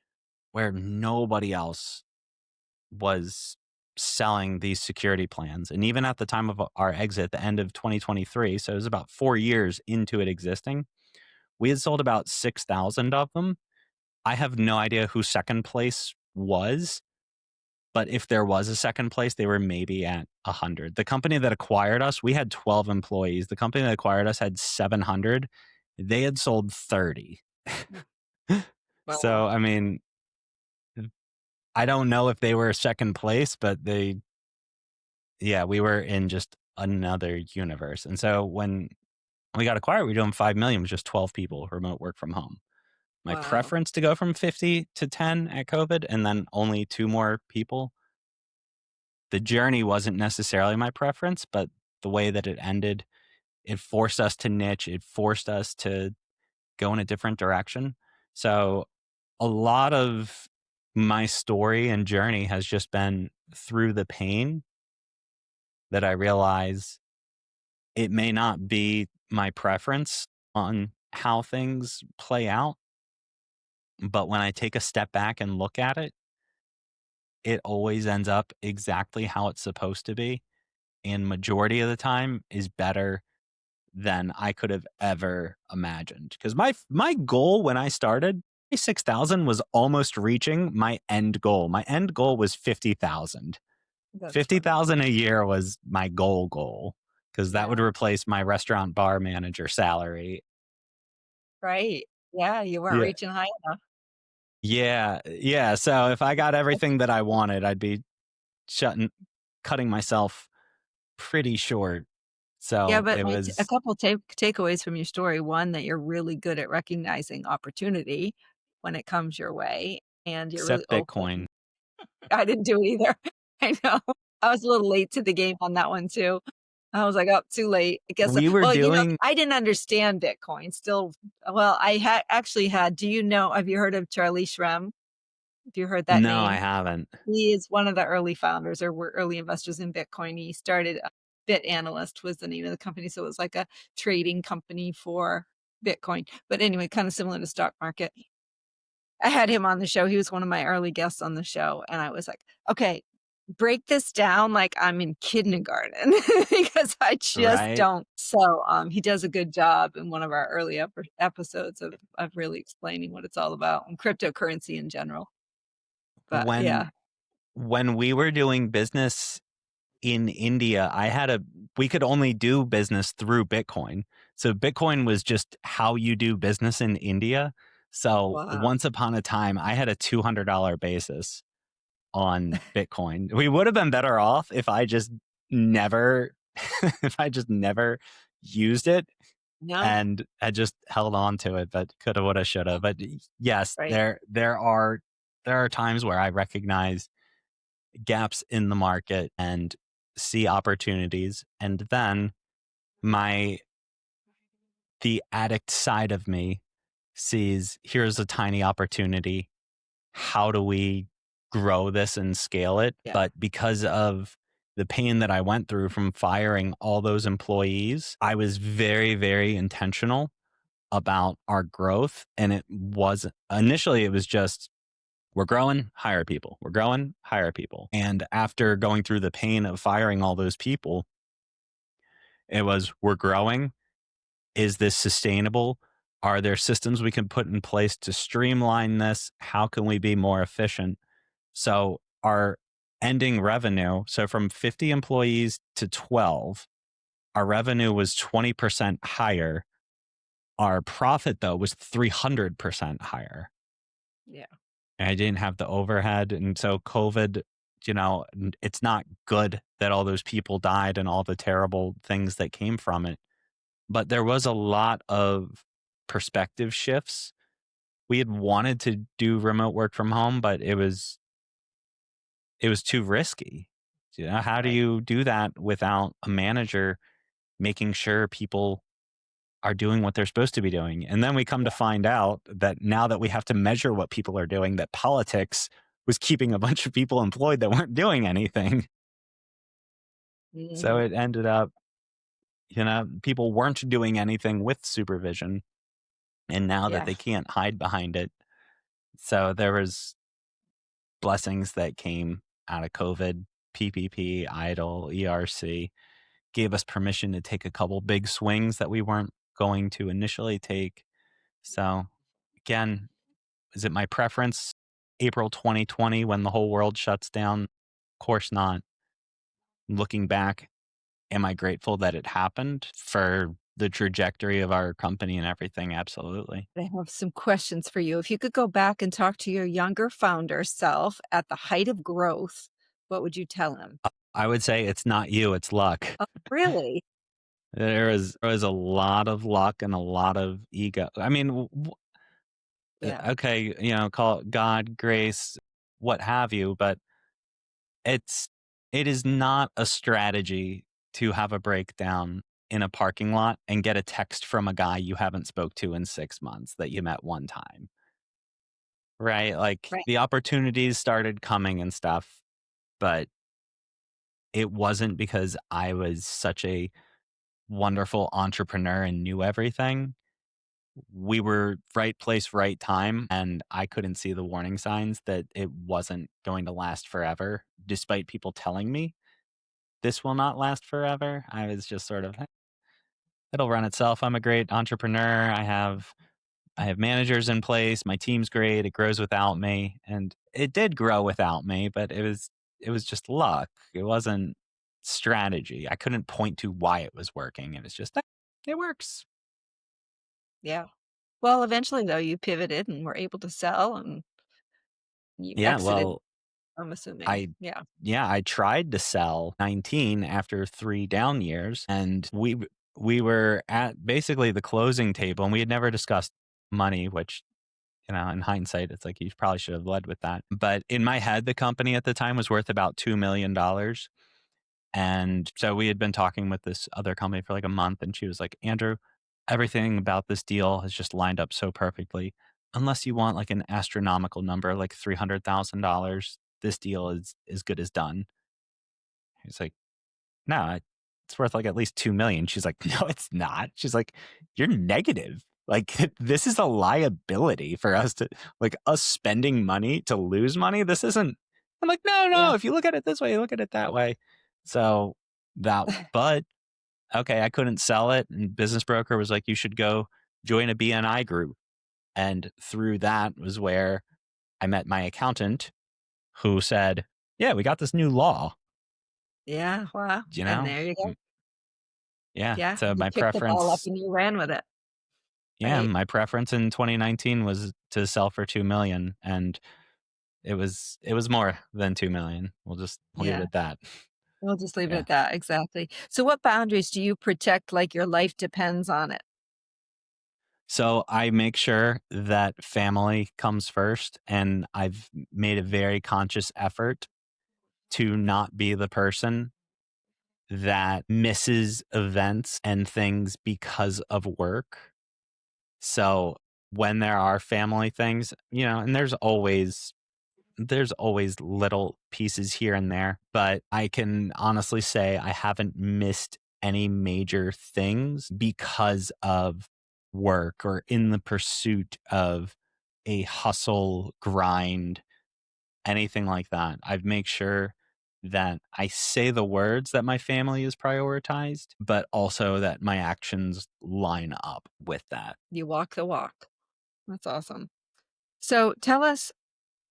where nobody else was selling these security plans. And even at the time of our exit, the end of 2023, so it was about 4 years into it existing, we had sold about 6,000 of them. I have no idea who second place was, but if there was a second place, they were maybe at 100. The company that acquired us, we had 12 employees. The company that acquired us had 700. They had sold 30. So, Wow. I mean, I don't know if they were second place, but yeah, we were in just another universe. And so when we got acquired, we were doing 5 million with just 12 people, remote work from home. My Wow. preference to go from 50 to 10 at COVID and then only 2 more people. The journey wasn't necessarily my preference, but the way that it ended, it forced us to niche. It forced us to go in a different direction. So a lot of my story and journey has just been through the pain that I realize it may not be my preference on how things play out, but when I take a step back and look at it, it always ends up exactly how it's supposed to be. And majority of the time is better than I could have ever imagined. Because my goal when I started, 6,000 was almost reaching my end goal. My end goal was 50,000. That's funny. 50,000 a year was my goal because that would Yeah. replace my restaurant bar manager salary. Right. Yeah. You weren't Yeah. reaching high enough. Yeah. Yeah. So if I got everything that I wanted, I'd be shutting, cutting myself pretty short. Yeah, So but it a was couple takeaways from your story. One, that you're really good at recognizing opportunity when it comes your way, and you're really except open. Bitcoin. I didn't do it either. I know. I was a little late to the game on that one too. I was like, "Oh, too late." I guess, We were well, doing, I didn't understand Bitcoin still. Well, I had actually had, do you know, have you heard of Charlie Shrem? Have you heard that no, I name? haven't. He is one of the early founders or were early investors in Bitcoin. He started Bit Analyst was the name of the company, so it was like a trading company for Bitcoin. But anyway, kind of similar to stock market. I had him on the show. He was one of my early guests on the show, and I was like, "Okay, break this down like I'm in kindergarten," because I just Right. don't. So, he does a good job in one of our early episodes of really explaining what it's all about and cryptocurrency in general. But When yeah, when we were doing business in India, we could only do business through Bitcoin. So Bitcoin was just how you do business in India. So wow. once upon a time, I had a $200 basis on Bitcoin. We would have been better off if I just never, if I just never used it No, and had just held on to it, but coulda, woulda, shoulda. But yes, right. there are times where I recognize gaps in the market and see opportunities, and then my the addict side of me sees here's a tiny opportunity. How do we grow this and scale it? Yeah. But because of the pain that I went through from firing all those employees, I was very, very intentional about our growth. And it was initially, it was just, we're growing, hire people. We're growing, hire people. And after going through the pain of firing all those people, it was, we're growing. Is this sustainable? Are there systems we can put in place to streamline this? How can we be more efficient? So our ending revenue, so from 50 employees to 12, our revenue was 20% higher. Our profit though was 300% higher. Yeah. I didn't have the overhead. And so COVID, it's not good that all those people died and all the terrible things that came from it. But there was a lot of perspective shifts. We had wanted to do remote work from home, but it was too risky. How do Right. you do that without a manager making sure people are doing what they're supposed to be doing? And then we come to find out that now that we have to measure what people are doing, that politics was keeping a bunch of people employed that weren't doing anything. So Mhm. it ended up, people weren't doing anything with supervision. And now that Yeah. they can't hide behind it. So there was blessings that came out of COVID, PPP, IDLE, ERC, gave us permission to take a couple big swings that we weren't going to initially take. So again, is it my preference? April 2020 when the whole world shuts down? Of course not. Looking back, am I grateful that it happened for the trajectory of our company and everything? Absolutely. I have some questions for you. If you could go back and talk to your younger founder self at the height of growth, what would you tell him? I would say it's not you, it's luck. Oh, really? There was a lot of luck and a lot of ego. I mean, Yeah. okay, call it God, grace, what have you, but it's it is not a strategy to have a breakdown in a parking lot and get a text from a guy you haven't spoke to in 6 months that you met one time, right? Like, Right. the opportunities started coming and stuff, but it wasn't because I was such a wonderful entrepreneur and knew everything. We were right place, right time, and I couldn't see the warning signs that it wasn't going to last forever, despite people telling me this will not last forever. I was just sort of, it'll run itself. I'm a great entrepreneur. I have managers in place. My team's great. It grows without me, and it did grow without me, but it was just luck. It wasn't strategy. I couldn't point to why it was working. It was just it works. Yeah. Well, eventually, though, you pivoted and were able to sell and you Yeah. exited, Well, I'm assuming. I Yeah. yeah, I tried to sell 19 after 3 down years, and we were at basically the closing table, and we had never discussed money, which, in hindsight, it's like you probably should have led with that. But in my head, the company at the time was worth about $2 million. And so we had been talking with this other company for like a month, and she was like, Andrew, everything about this deal has just lined up so perfectly. Unless you want like an astronomical number, like $300,000, this deal is as good as done. He's like, no, it's worth like at least 2 million. She's like, no, it's not. She's like, you're negative. Like, this is a liability for us to, like, us spending money to lose money. This isn't. I'm like, no, Yeah. no. If you look at it this way, you look at it that way. So but okay, I couldn't sell it. And business broker was like, you should go join a BNI group. And through that was where I met my accountant who said, yeah, we got this new law, Yeah. Wow. you And know? there you go. Yeah. Yeah. So You my picked the ball up preference, and you ran with it. yeah, Right. my preference in 2019 was to sell for 2 million, and it was more than 2 million. We'll just leave it Yeah. at that. We'll just leave it Yeah. at that. Exactly. So, what boundaries do you protect like your life depends on it? So I make sure that family comes first, and I've made a very conscious effort to not be the person that misses events and things because of work. So when there are family things, and there's always little pieces here and there, but I can honestly say I haven't missed any major things because of work or in the pursuit of a hustle grind, anything like that. I've made sure that I say the words that my family is prioritized, but also that my actions line up with that. You walk the walk. That's awesome. So, tell us,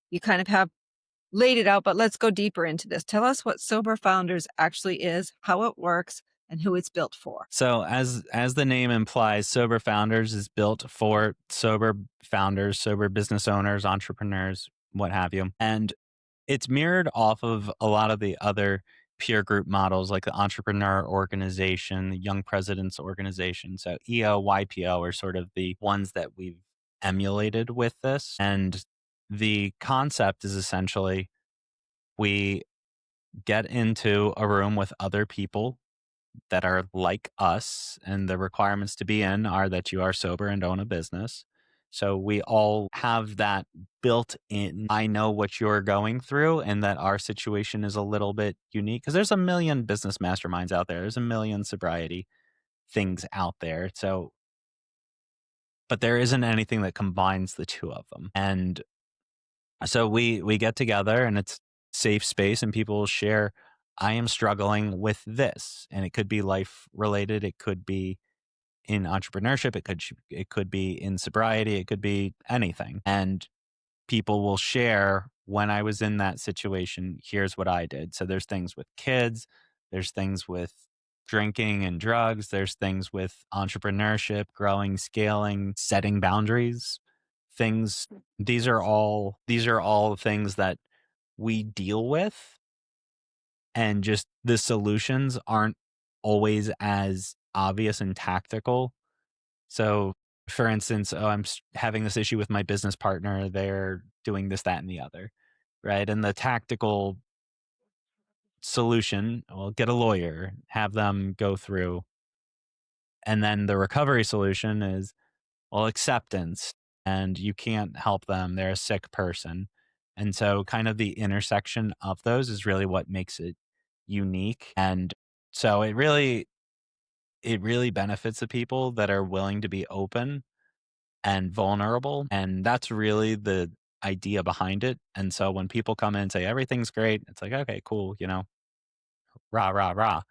you kind of have laid it out, but let's go deeper into this. Tell us what Sober Founders actually is, how it works, and who it's built for. So as the name implies, Sober Founders is built for sober founders, sober business owners, entrepreneurs. what have you. And it's mirrored off of a lot of the other peer group models like the entrepreneur organization, the young presidents organization. So EO, YPO are sort of the ones that we've emulated with this. And the concept is essentially we get into a room with other people that are like us, and the requirements to be in are that you are sober and own a business. So we all have that built in. I know what you're going through and that our situation is a little bit unique because there's a million business masterminds out there. There's a million sobriety things out there. So, but there isn't anything that combines the two of them. And so we get together and it's safe space and people share, I am struggling with this. And it could be life related. It could be in entrepreneurship. It could be in sobriety. It could be anything. And people will share, when I was in that situation, here's what I did. So there's things with kids, there's things with drinking and drugs, there's things with entrepreneurship, growing, scaling, setting boundaries, things. These are all things that we deal with, and just the solutions aren't always as obvious and tactical. So, for instance, oh, having this issue with my business partner. They're doing this, that, and the other, right? And the tactical solution, well, get a lawyer, have them go through. And then the recovery solution is, well, acceptance. And you can't help them. They're a sick person. And so, kind of the intersection of those is really what makes it unique. And so, it really benefits the people that are willing to be open and vulnerable. And that's really the idea behind it. And so when people come in and say everything's great, it's like, okay, cool, rah, rah, rah.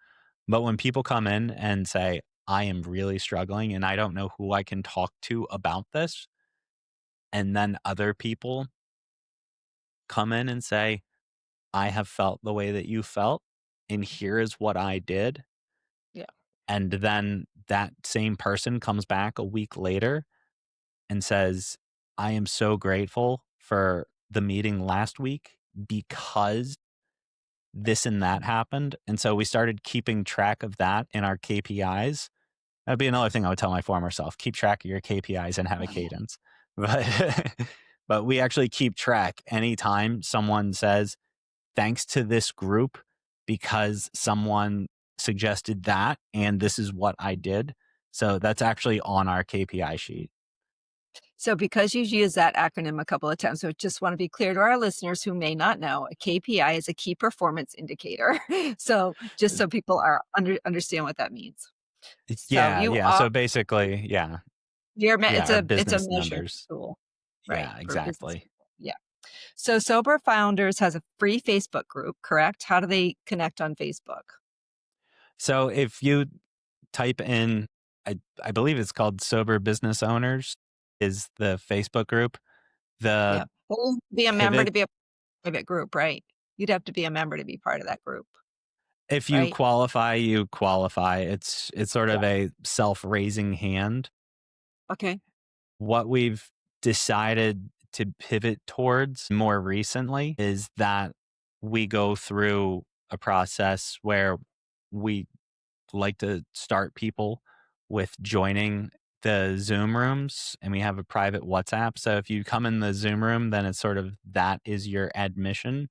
But when people come in and say, I am really struggling and I don't know who I can talk to about this, and then other people come in and say, I have felt the way that you felt, and here is what I did. Yeah. And then that same person comes back a week later and says, I am so grateful for the meeting last week because this and that happened. And so we started keeping track of that in our KPIs. That'd be another thing I would tell my former self: keep track of your KPIs and have a cadence. But but we actually keep track anytime someone says, thanks to this group because someone suggested that, and this is what I did. So that's actually on our KPI sheet. So because you've used that acronym a couple of times, so just want to be clear to our listeners who may not know, a KPI is a key performance indicator. So just so people are understand what that means. So Yeah, you yeah. are So basically, yeah, it's our a business measuring numbers. tool, right, Yeah, for business exactly. people. Yeah. So Sober Founders has a free Facebook group, correct? How do they connect on Facebook? So if you type in, I believe it's called Sober Business Owners is the Facebook group. The Yeah. Well, be a member pivot, to be a private group, right? You'd have to be a member to be part of that group, if you right? qualify, you qualify. It's sort Yeah. of a self-raising hand. Okay. What we've decided to pivot towards more recently is that we go through a process where we like to start people with joining the Zoom rooms, and we have a private WhatsApp. So if you come in the Zoom room, then it's sort of that is your admission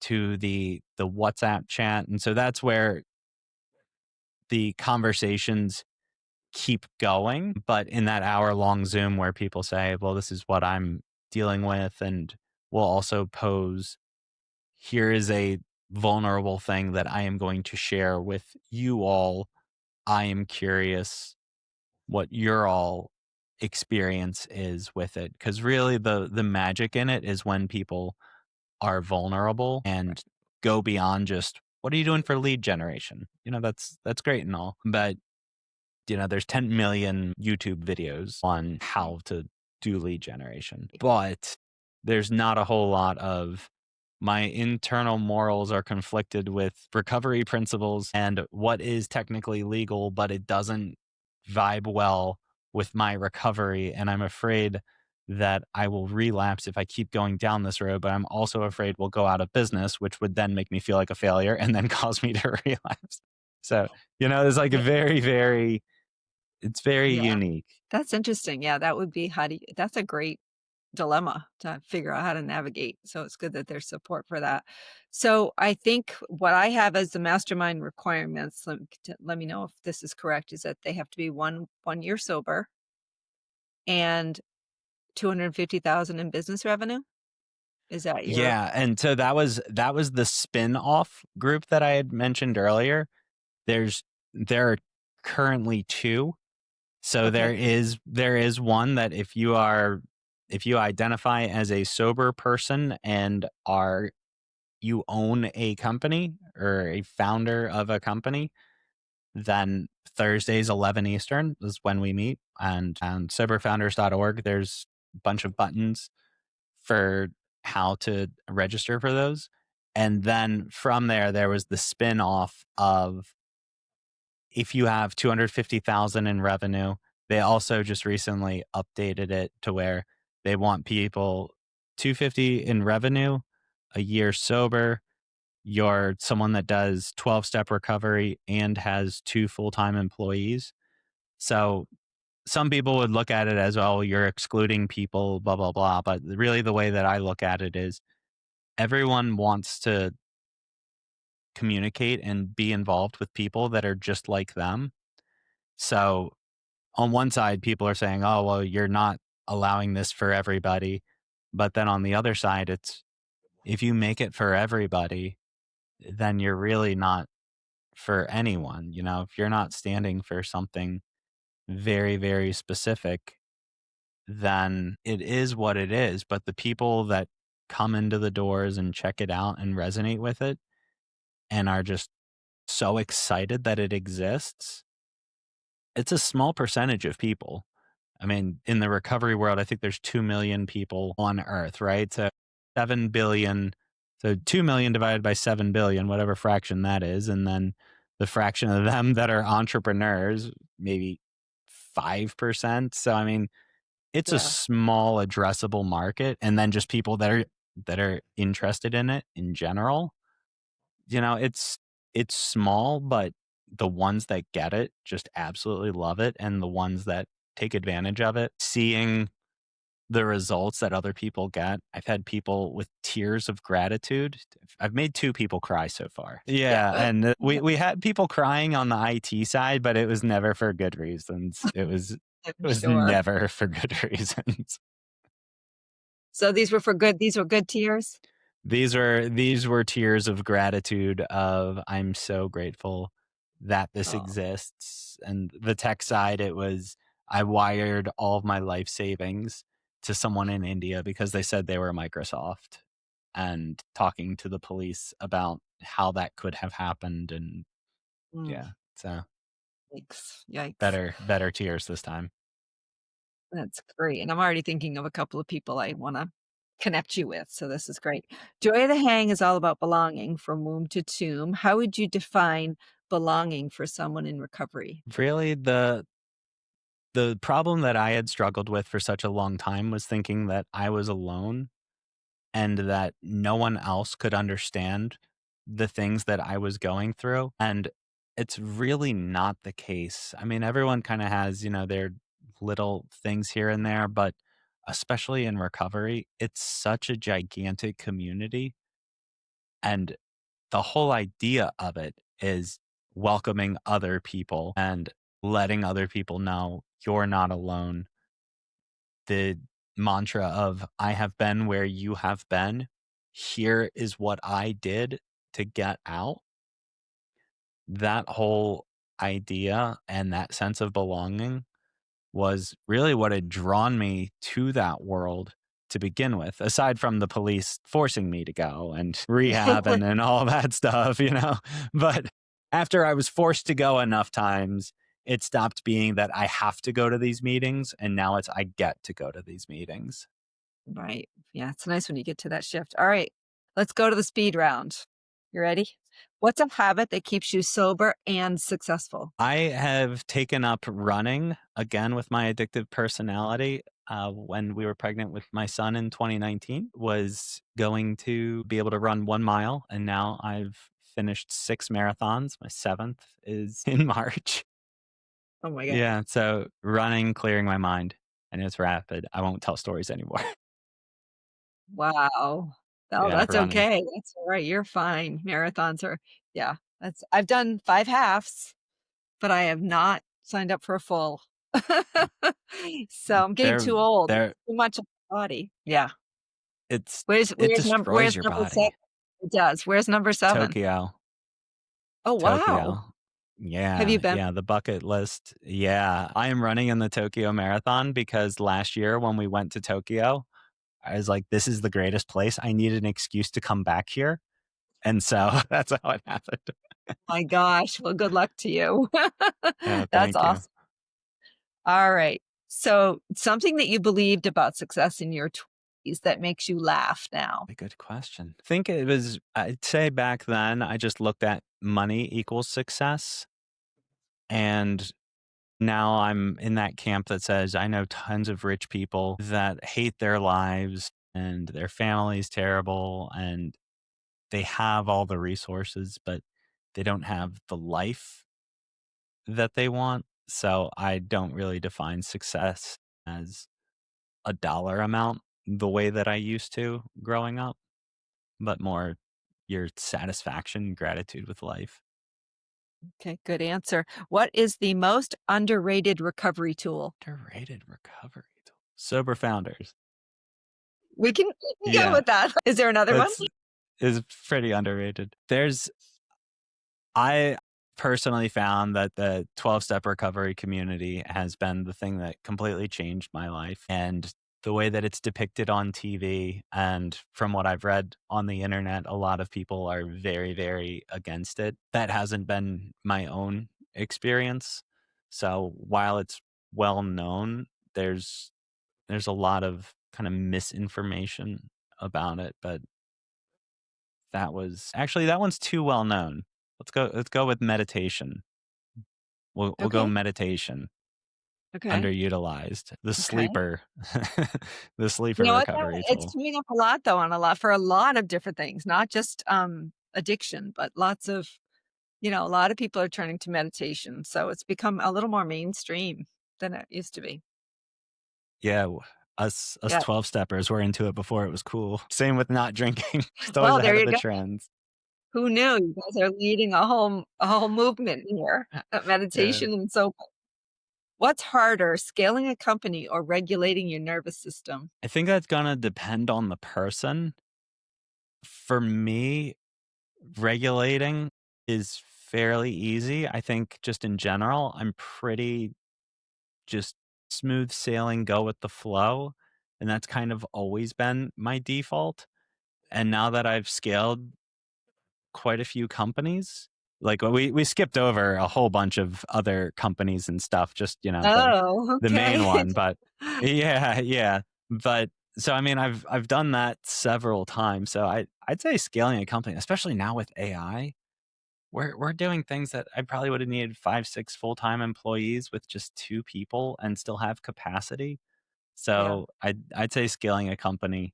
to the WhatsApp chat. And so that's where the conversations keep going. But in that hour long Zoom where people say, well, this is what I'm dealing with, and we'll also pose, here is a vulnerable thing that I am going to share with you all. I am curious what your all experience is with it, because really the magic in it is when people are vulnerable and go beyond just, what are you doing for lead generation? That's great and all, but there's 10 million YouTube videos on how to do lead generation, but there's not a whole lot of, my internal morals are conflicted with recovery principles and what is technically legal, but it doesn't vibe well with my recovery. And I'm afraid that I will relapse if I keep going down this road, but I'm also afraid we'll go out of business, which would then make me feel like a failure and then cause me to relapse. So, it's like a Yeah, it's very yeah, unique. that's interesting. Yeah, that would be how do you that's a great dilemma to figure out how to navigate. So it's good that there's support for that. So I think what I have as the mastermind requirements, let me know if this is correct, is that they have to be one year sober and 250,000 in business revenue. Is that your Yeah, and so that was the spin-off group that I had mentioned earlier. There are currently 2. So okay? there is one that if you identify as a sober person and you own a company or a founder of a company, then Thursdays 11 Eastern is when we meet. And on soberfounders.org, there's a bunch of buttons for how to register for those. And then from there was the spin off of if you have 250,000 in revenue. They also just recently updated it to where they want people 250 in revenue, a year sober, you're someone that does 12-step recovery and has 2 full-time employees. So some people would look at it as, oh, you're excluding people, blah, blah, blah. But really, the way that I look at it is everyone wants to communicate and be involved with people that are just like them. So on one side, people are saying, oh, well, you're not allowing this for everybody. But then on the other side, it's if you make it for everybody, then you're really not for anyone. If you're not standing for something very, very specific, then it is what it is. But the people that come into the doors and check it out and resonate with it and are just so excited that it exists, it's a small percentage of people. I mean, in the recovery world, I think there's 2 million people on earth, right? So 7 billion. So 2 million divided by 7 billion, whatever fraction that is. And then the fraction of them that are entrepreneurs, maybe 5%. So, I mean, it's a Yeah. small addressable market. And then just people that are interested in it in general. It's small, but the ones that get it just absolutely love it, and the ones that take advantage of it, seeing the results that other people get. I've had people with tears of gratitude. I've made 2 people cry so far. Yeah. Yeah, and we had people crying on the IT side, but it was never for good reasons. I'm It was sure. never for good reasons. So these were good tears? These were tears of gratitude of I'm so grateful that this Oh, exists. And the tech side, it was I wired all of my life savings to someone in India because they said they were Microsoft and talking to the police about how that could have happened. And mm, yeah, so yikes, yikes. better tears this time. That's great, and I'm already thinking of a couple of people I wanna connect you with, so this is great. Joy of the Hang is all about belonging from womb to tomb. How would you define belonging for someone in recovery? Really, the problem that I had struggled with for such a long time was thinking that I was alone and that no one else could understand the things that I was going through. And it's really not the case. I mean, everyone kind of has, their little things here and there, but especially in recovery, it's such a gigantic community. And the whole idea of it is welcoming other people and letting other people know you're not alone. The mantra of I have been where you have been. Here is what I did to get out. That whole idea and that sense of belonging was really what had drawn me to that world to begin with, aside from the police forcing me to go and rehab and all that stuff. But after I was forced to go enough times, it stopped being that I have to go to these meetings. And now it's I get to go to these meetings. Right. Yeah, it's nice when you get to that shift. All right, let's go to the speed round. You ready? What's a habit that keeps you sober and successful? I have taken up running again with my addictive personality. when we were pregnant with my son in 2019 was going to be able to run 1 mile. And now I've finished 6 marathons. My seventh is in March. Oh my god. Yeah. So running, clearing my mind, and it's rapid. I won't tell stories anymore. Wow. Oh, Yeah. that's Running. okay. That's all right. You're fine. Marathons are yeah, that's I've done 5 halves, but I have not signed up for a full. So, I'm getting They're, too old. they're, It's too much of the body. Yeah. it destroys Where's your number 7? body. It does. Where's number 7? Tokyo. Oh, wow. Tokyo. Have you Yeah, been? yeah, the bucket list. Yeah, I am running in the Tokyo Marathon because last year when we went to Tokyo, I was like, "This is the greatest place. I need an excuse to come back here." And so that's how it happened. My gosh. Well, good luck to you. Yeah, That's thank you. awesome. All right. So, something that you believed about success in your 20s that makes you laugh now. A good question. I think it was, I'd say back then, I just looked at money equals success. And now I'm in that camp that says I know tons of rich people that hate their lives and their family's terrible and they have all the resources, but they don't have the life that they want. So I don't really define success as a dollar amount the way that I used to growing up, but more your satisfaction, gratitude with life. Okay, good answer. What is the most underrated recovery tool? Underrated recovery tool. Sober founders. We can go Yeah, with that. Is there another one? that's is pretty underrated. I personally found that the 12-step recovery community has been the thing that completely changed my life. And the way that it's depicted on TV and from what I've read on the internet, a lot of people are very, very against it. That hasn't been my own experience. So while it's well known, there's a lot of kind of misinformation about it, but that one's too well known. Let's go with meditation. We'll go Okay, meditation, okay, underutilized. The okay. sleeper the You sleeper know what, though? recovery It's tool. coming up a lot, though, on a lot for a lot of different things, not just, addiction, but lots of a lot of people are turning to meditation, so it's become a little more mainstream than it used to be. Yeah, us Yeah. 12-steppers were into it before it was cool. Same with not drinking, just always Well, there ahead of you the go. trends. Who knew? You guys are leading a whole movement here, Yeah. meditation and so what's harder, scaling a company or regulating your nervous system? I think that's gonna depend on the person. For me, regulating is fairly easy. I think just in general, I'm pretty just smooth sailing, go with the flow. And that's kind of always been my default. And now that I've scaled quite a few companies, like we skipped over a whole bunch of other companies and stuff, just Oh, the main okay. one. But yeah, yeah. But so I mean I've done that several times. So I'd say scaling a company, especially now with AI, we're doing things that I probably would have needed 5, 6 full-time employees with just 2 people and still have capacity. Yeah. So I'd say scaling a company,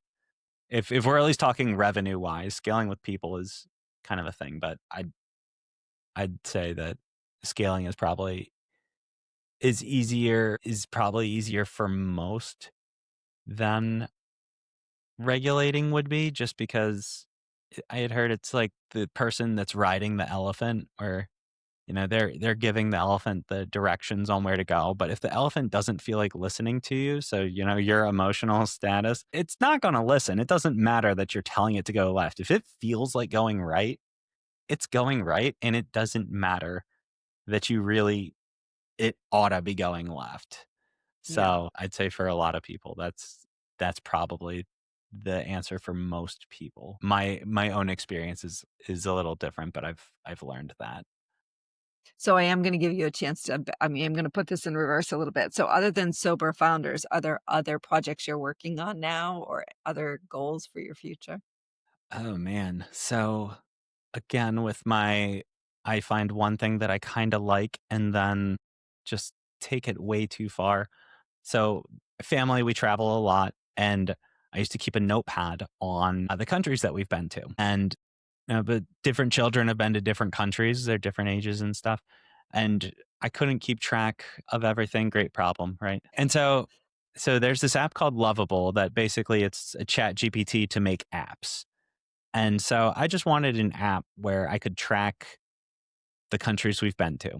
if we're at least talking revenue-wise, scaling with people is kind of a thing, but I'd say that scaling is probably easier for most than regulating would be, just because I had heard it's like the person that's riding the elephant or they're giving the elephant the directions on where to go, but if the elephant doesn't feel like listening to you, so, your emotional status, it's not gonna listen. It doesn't matter that you're telling it to go left. If it feels like going right, it's going right, and it doesn't matter that it oughta be going left. Yeah. So, I'd say for a lot of people, that's probably the answer for most people. My own experience is a little different, but I've learned that. So I am gonna give you a chance to I'm gonna put this in reverse a little bit. So other than sober founders, are there other projects you're working on now or other goals for your future? Oh, man. So again, I find one thing that I kind of like and then just take it way too far. So family, we travel a lot, and I used to keep a notepad on the countries that we've been to. And but different children have been to different countries, they're different ages and stuff. And I couldn't keep track of everything. Great problem, right? And so there's this app called Lovable that basically it's a chat GPT to make apps. And so I just wanted an app where I could track the countries we've been to.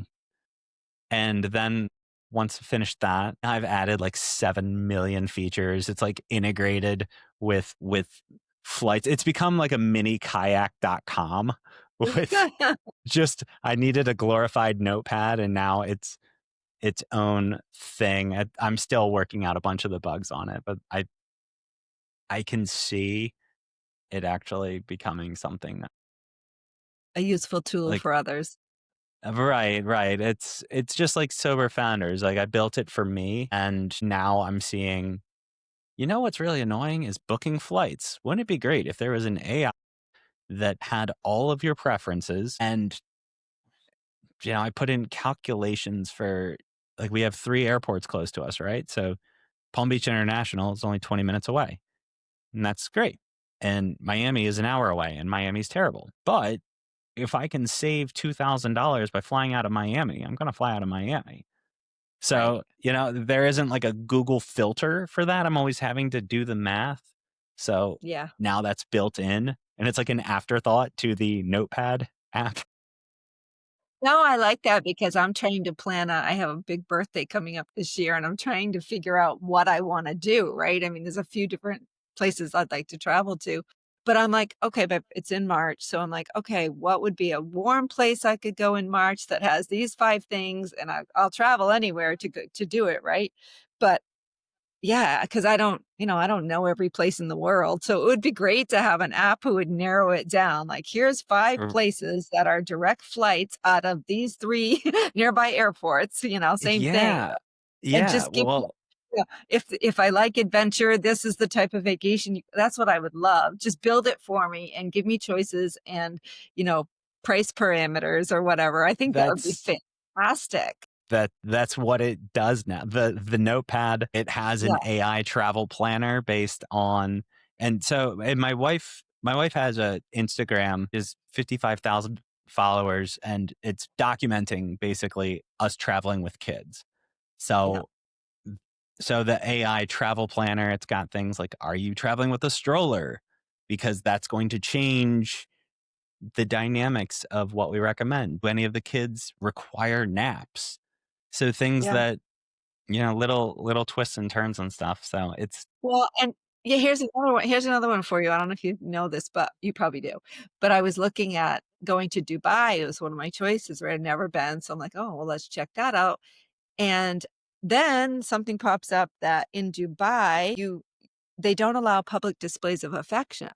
And then once I finished that, I've added like 7 million features. It's like integrated with flights. It's become like a mini kayak.com with just I needed a glorified notepad and now it's its own thing. I'm still working out a bunch of the bugs on it, but I can see it actually becoming something that, A useful tool like for others. right. It's just like sober founders. Like I built it for me and now I'm seeing, what's really annoying is booking flights. Wouldn't it be great if there was an AI that had all of your preferences and I put in calculations for like we have 3 airports close to us, right? So Palm Beach International is only 20 minutes away. And that's great. And Miami is an hour away and Miami's terrible. But if I can save $2,000 by flying out of Miami, I'm going to fly out of Miami. Right. So, there isn't like a Google filter for that. I'm always having to do the math. So Yeah. now that's built in and it's like an afterthought to the Notepad app. No, I like that because I'm trying to plan I have a big birthday coming up this year, and I'm trying to figure out what I wanna do, right? I mean, there's a few different places I'd like to travel to, but I'm like, "Okay, but it's in March," so I'm like, "Okay, what would be a warm place I could go in March that has these 5 things?" And I'll travel anywhere to do it, right? But yeah, because I don't know every place in the world, so it would be great to have an app who would narrow it down, like, "Here's 5 R- places that are direct flights out of these 3 nearby airports," same thing, Yeah. and Yeah. just give me Well, yeah, if I like adventure, this is the type of vacation you that's what I would love. Just build it for me and give me choices and, you know, price parameters or whatever. I think that would be that's fantastic. that's what it does now. The notepad, it has Yeah, an AI travel planner based on and my wife has a Instagram is 55,000 followers and it's documenting basically us traveling with kids. yeah, So so the AI travel planner, it's got things like are you traveling with a stroller? Because that's going to change the dynamics of what we recommend. Do any of the kids require naps? So things yeah. that, little twists and turns and stuff. So it's Well, and yeah, here's another one for you. I don't know if you know this, but you probably do. But I was looking at going to Dubai. It was one of my choices where I'd never been. So I'm like, oh, well, let's check that out. And then something pops up that in Dubai, they don't allow public displays of affection.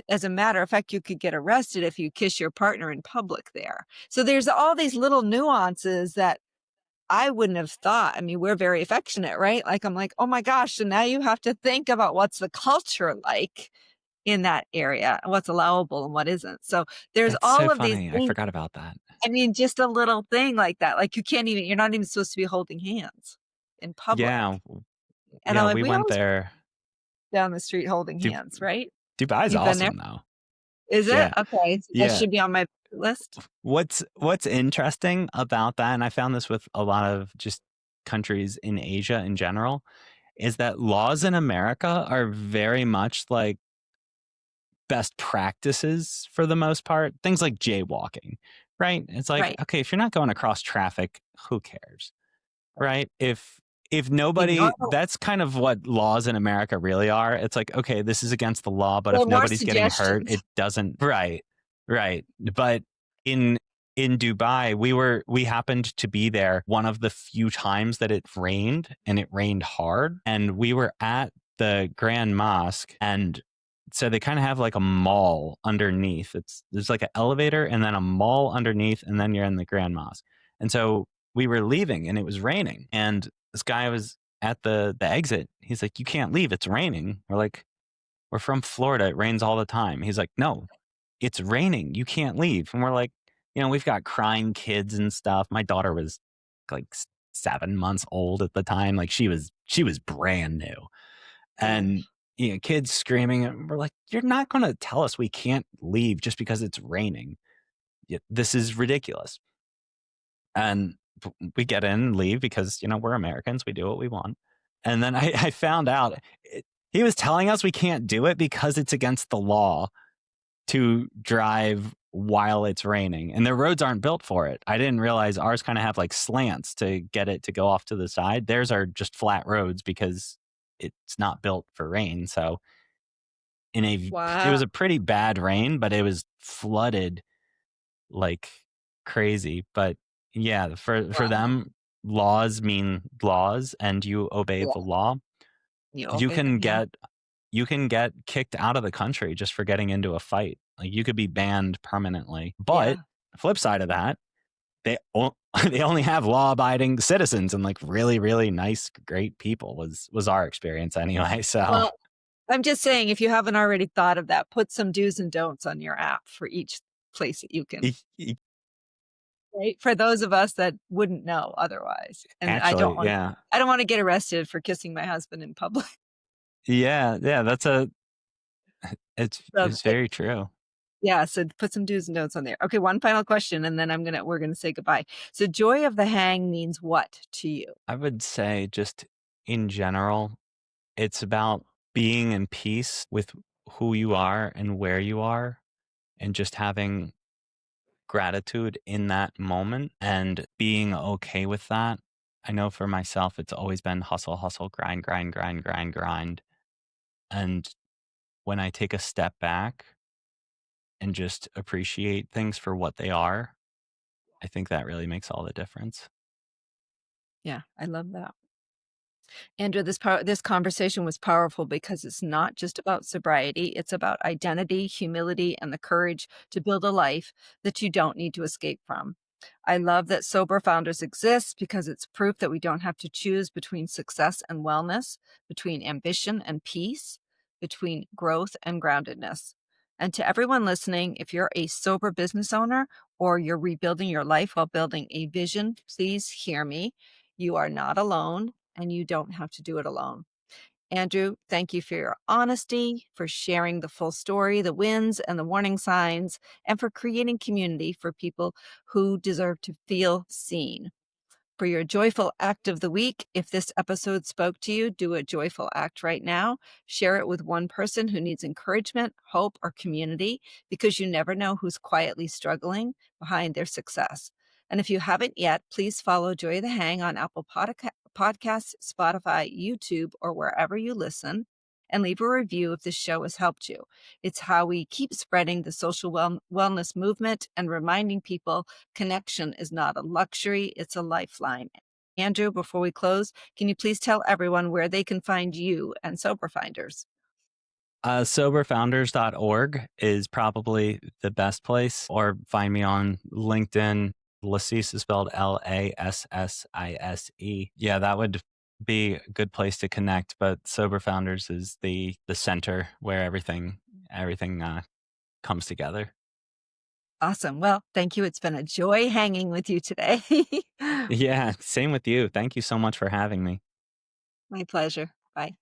As a matter of fact, you could get arrested if you kiss your partner in public there. So there's all these little nuances that I wouldn't have thought. I mean, we're very affectionate, right? Like, I'm like, "Oh my gosh, so now you have to think about what's the culture like in that area, and what's allowable and what isn't." So, there's it's so all of these funny. I things. forgot about that. I mean, just a little thing like that, like, you're not even supposed to be holding hands in Yeah. public, and I'm Yeah, like, we "We went always there. down the street holding Du- hands, right?" Dubai's You've been there? awesome though. Is it? Yeah. Okay, so that Yeah. should be on my list. What's interesting about that, and I found this with a lot of just countries in Asia in general, is that laws in America are very much like best practices for the most part. Things like jaywalking, right? It's like, Right. okay, if you're not going across traffic, who cares? Right? If Ignore nobody the that's kind of what laws in America really are. It's like, okay, this is against the law, but well, if more nobody's getting hurt, suggestions. it doesn't right. Right. But in Dubai, we happened to be there one of the few times that it rained and it rained hard. And we were at the Grand Mosque and so they kind of have like a mall underneath. There's like an elevator and then a mall underneath, and then you're in the Grand Mosque. And so we were leaving and it was raining. And this guy was at the exit. He's like, "You can't leave. It's raining." We're like, "We're from Florida. It rains all the time." He's like, "No, it's raining. You can't leave." And we're like, we've got crying kids and stuff. My daughter was like 7 months old at the time. Like she was brand new. Yeah. And kids screaming, and we're like, "You're not going to tell us we can't leave just because it's raining. This is ridiculous." And we get in and leave because, we're Americans. We do what we want. And then I found out he was telling us we can't do it because it's against the law to drive while it's raining. And their roads aren't built for it. I didn't realize ours kind of have like slants to get it to go off to the side. Theirs are just flat roads because it's not built for rain. So it Wow. was a pretty bad rain, but it was flooded like crazy. But yeah, for Wow. them, laws mean laws, and you obey Yeah. the law. You You obey them. can Yeah. get you can get kicked out of the country just for getting into a fight. Like you could be banned permanently. But Yeah. the flip side of that, they only have law-abiding citizens and like really really nice great people was our experience anyway. So Well, I'm just saying, if you haven't already thought of that, put some do's and don'ts on your app for each place that you can, right? For those of us that wouldn't know otherwise. And actually, yeah. I don't want to get arrested for kissing my husband in public. Yeah, So, it's very true. yeah, so put some do's and don'ts on there. Okay, one final question, and then we're gonna say goodbye. So joy of the hang means what to you? I would say just in general, it's about being in peace with who you are and where you are and just having gratitude in that moment and being okay with that. I know for myself, it's always been hustle, hustle, grind, grind, grind, grind, grind. And when I take a step back and just appreciate things for what they are, I think that really makes all the difference. Yeah, I love that. Andrew, this conversation was powerful because it's not just about sobriety, it's about identity, humility, and the courage to build a life that you don't need to escape from. I love that sober founders exist because it's proof that we don't have to choose between success and wellness, between ambition and peace, between growth and groundedness. And to everyone listening, if you're a sober business owner or you're rebuilding your life while building a vision, please hear me. You are not alone and you don't have to do it alone. Andrew, thank you for your honesty, for sharing the full story, the wins and the warning signs, and for creating community for people who deserve to feel seen. For your joyful act of the week, if this episode spoke to you, do a joyful act right now. Share it with one person who needs encouragement, hope, or community, because you never know who's quietly struggling behind their success. And if you haven't yet, please follow Joy the Hang on Apple Podcasts, Spotify, YouTube, or wherever you listen, and leave a review if this show has helped you. It's how we keep spreading the social wellness movement and reminding people connection is not a luxury, it's a lifeline. Andrew, before we close, can you please tell everyone where they can find you and Sober Finders? Soberfounders.org is probably the best place, or find me on LinkedIn. Lasisse is spelled Lassise. Yeah, that would be a good place to connect. But Sober Founders is the center where everything comes together. Awesome. Well, thank you. It's been a joy hanging with you today. Yeah, same with you. Thank you so much for having me. My pleasure. Bye.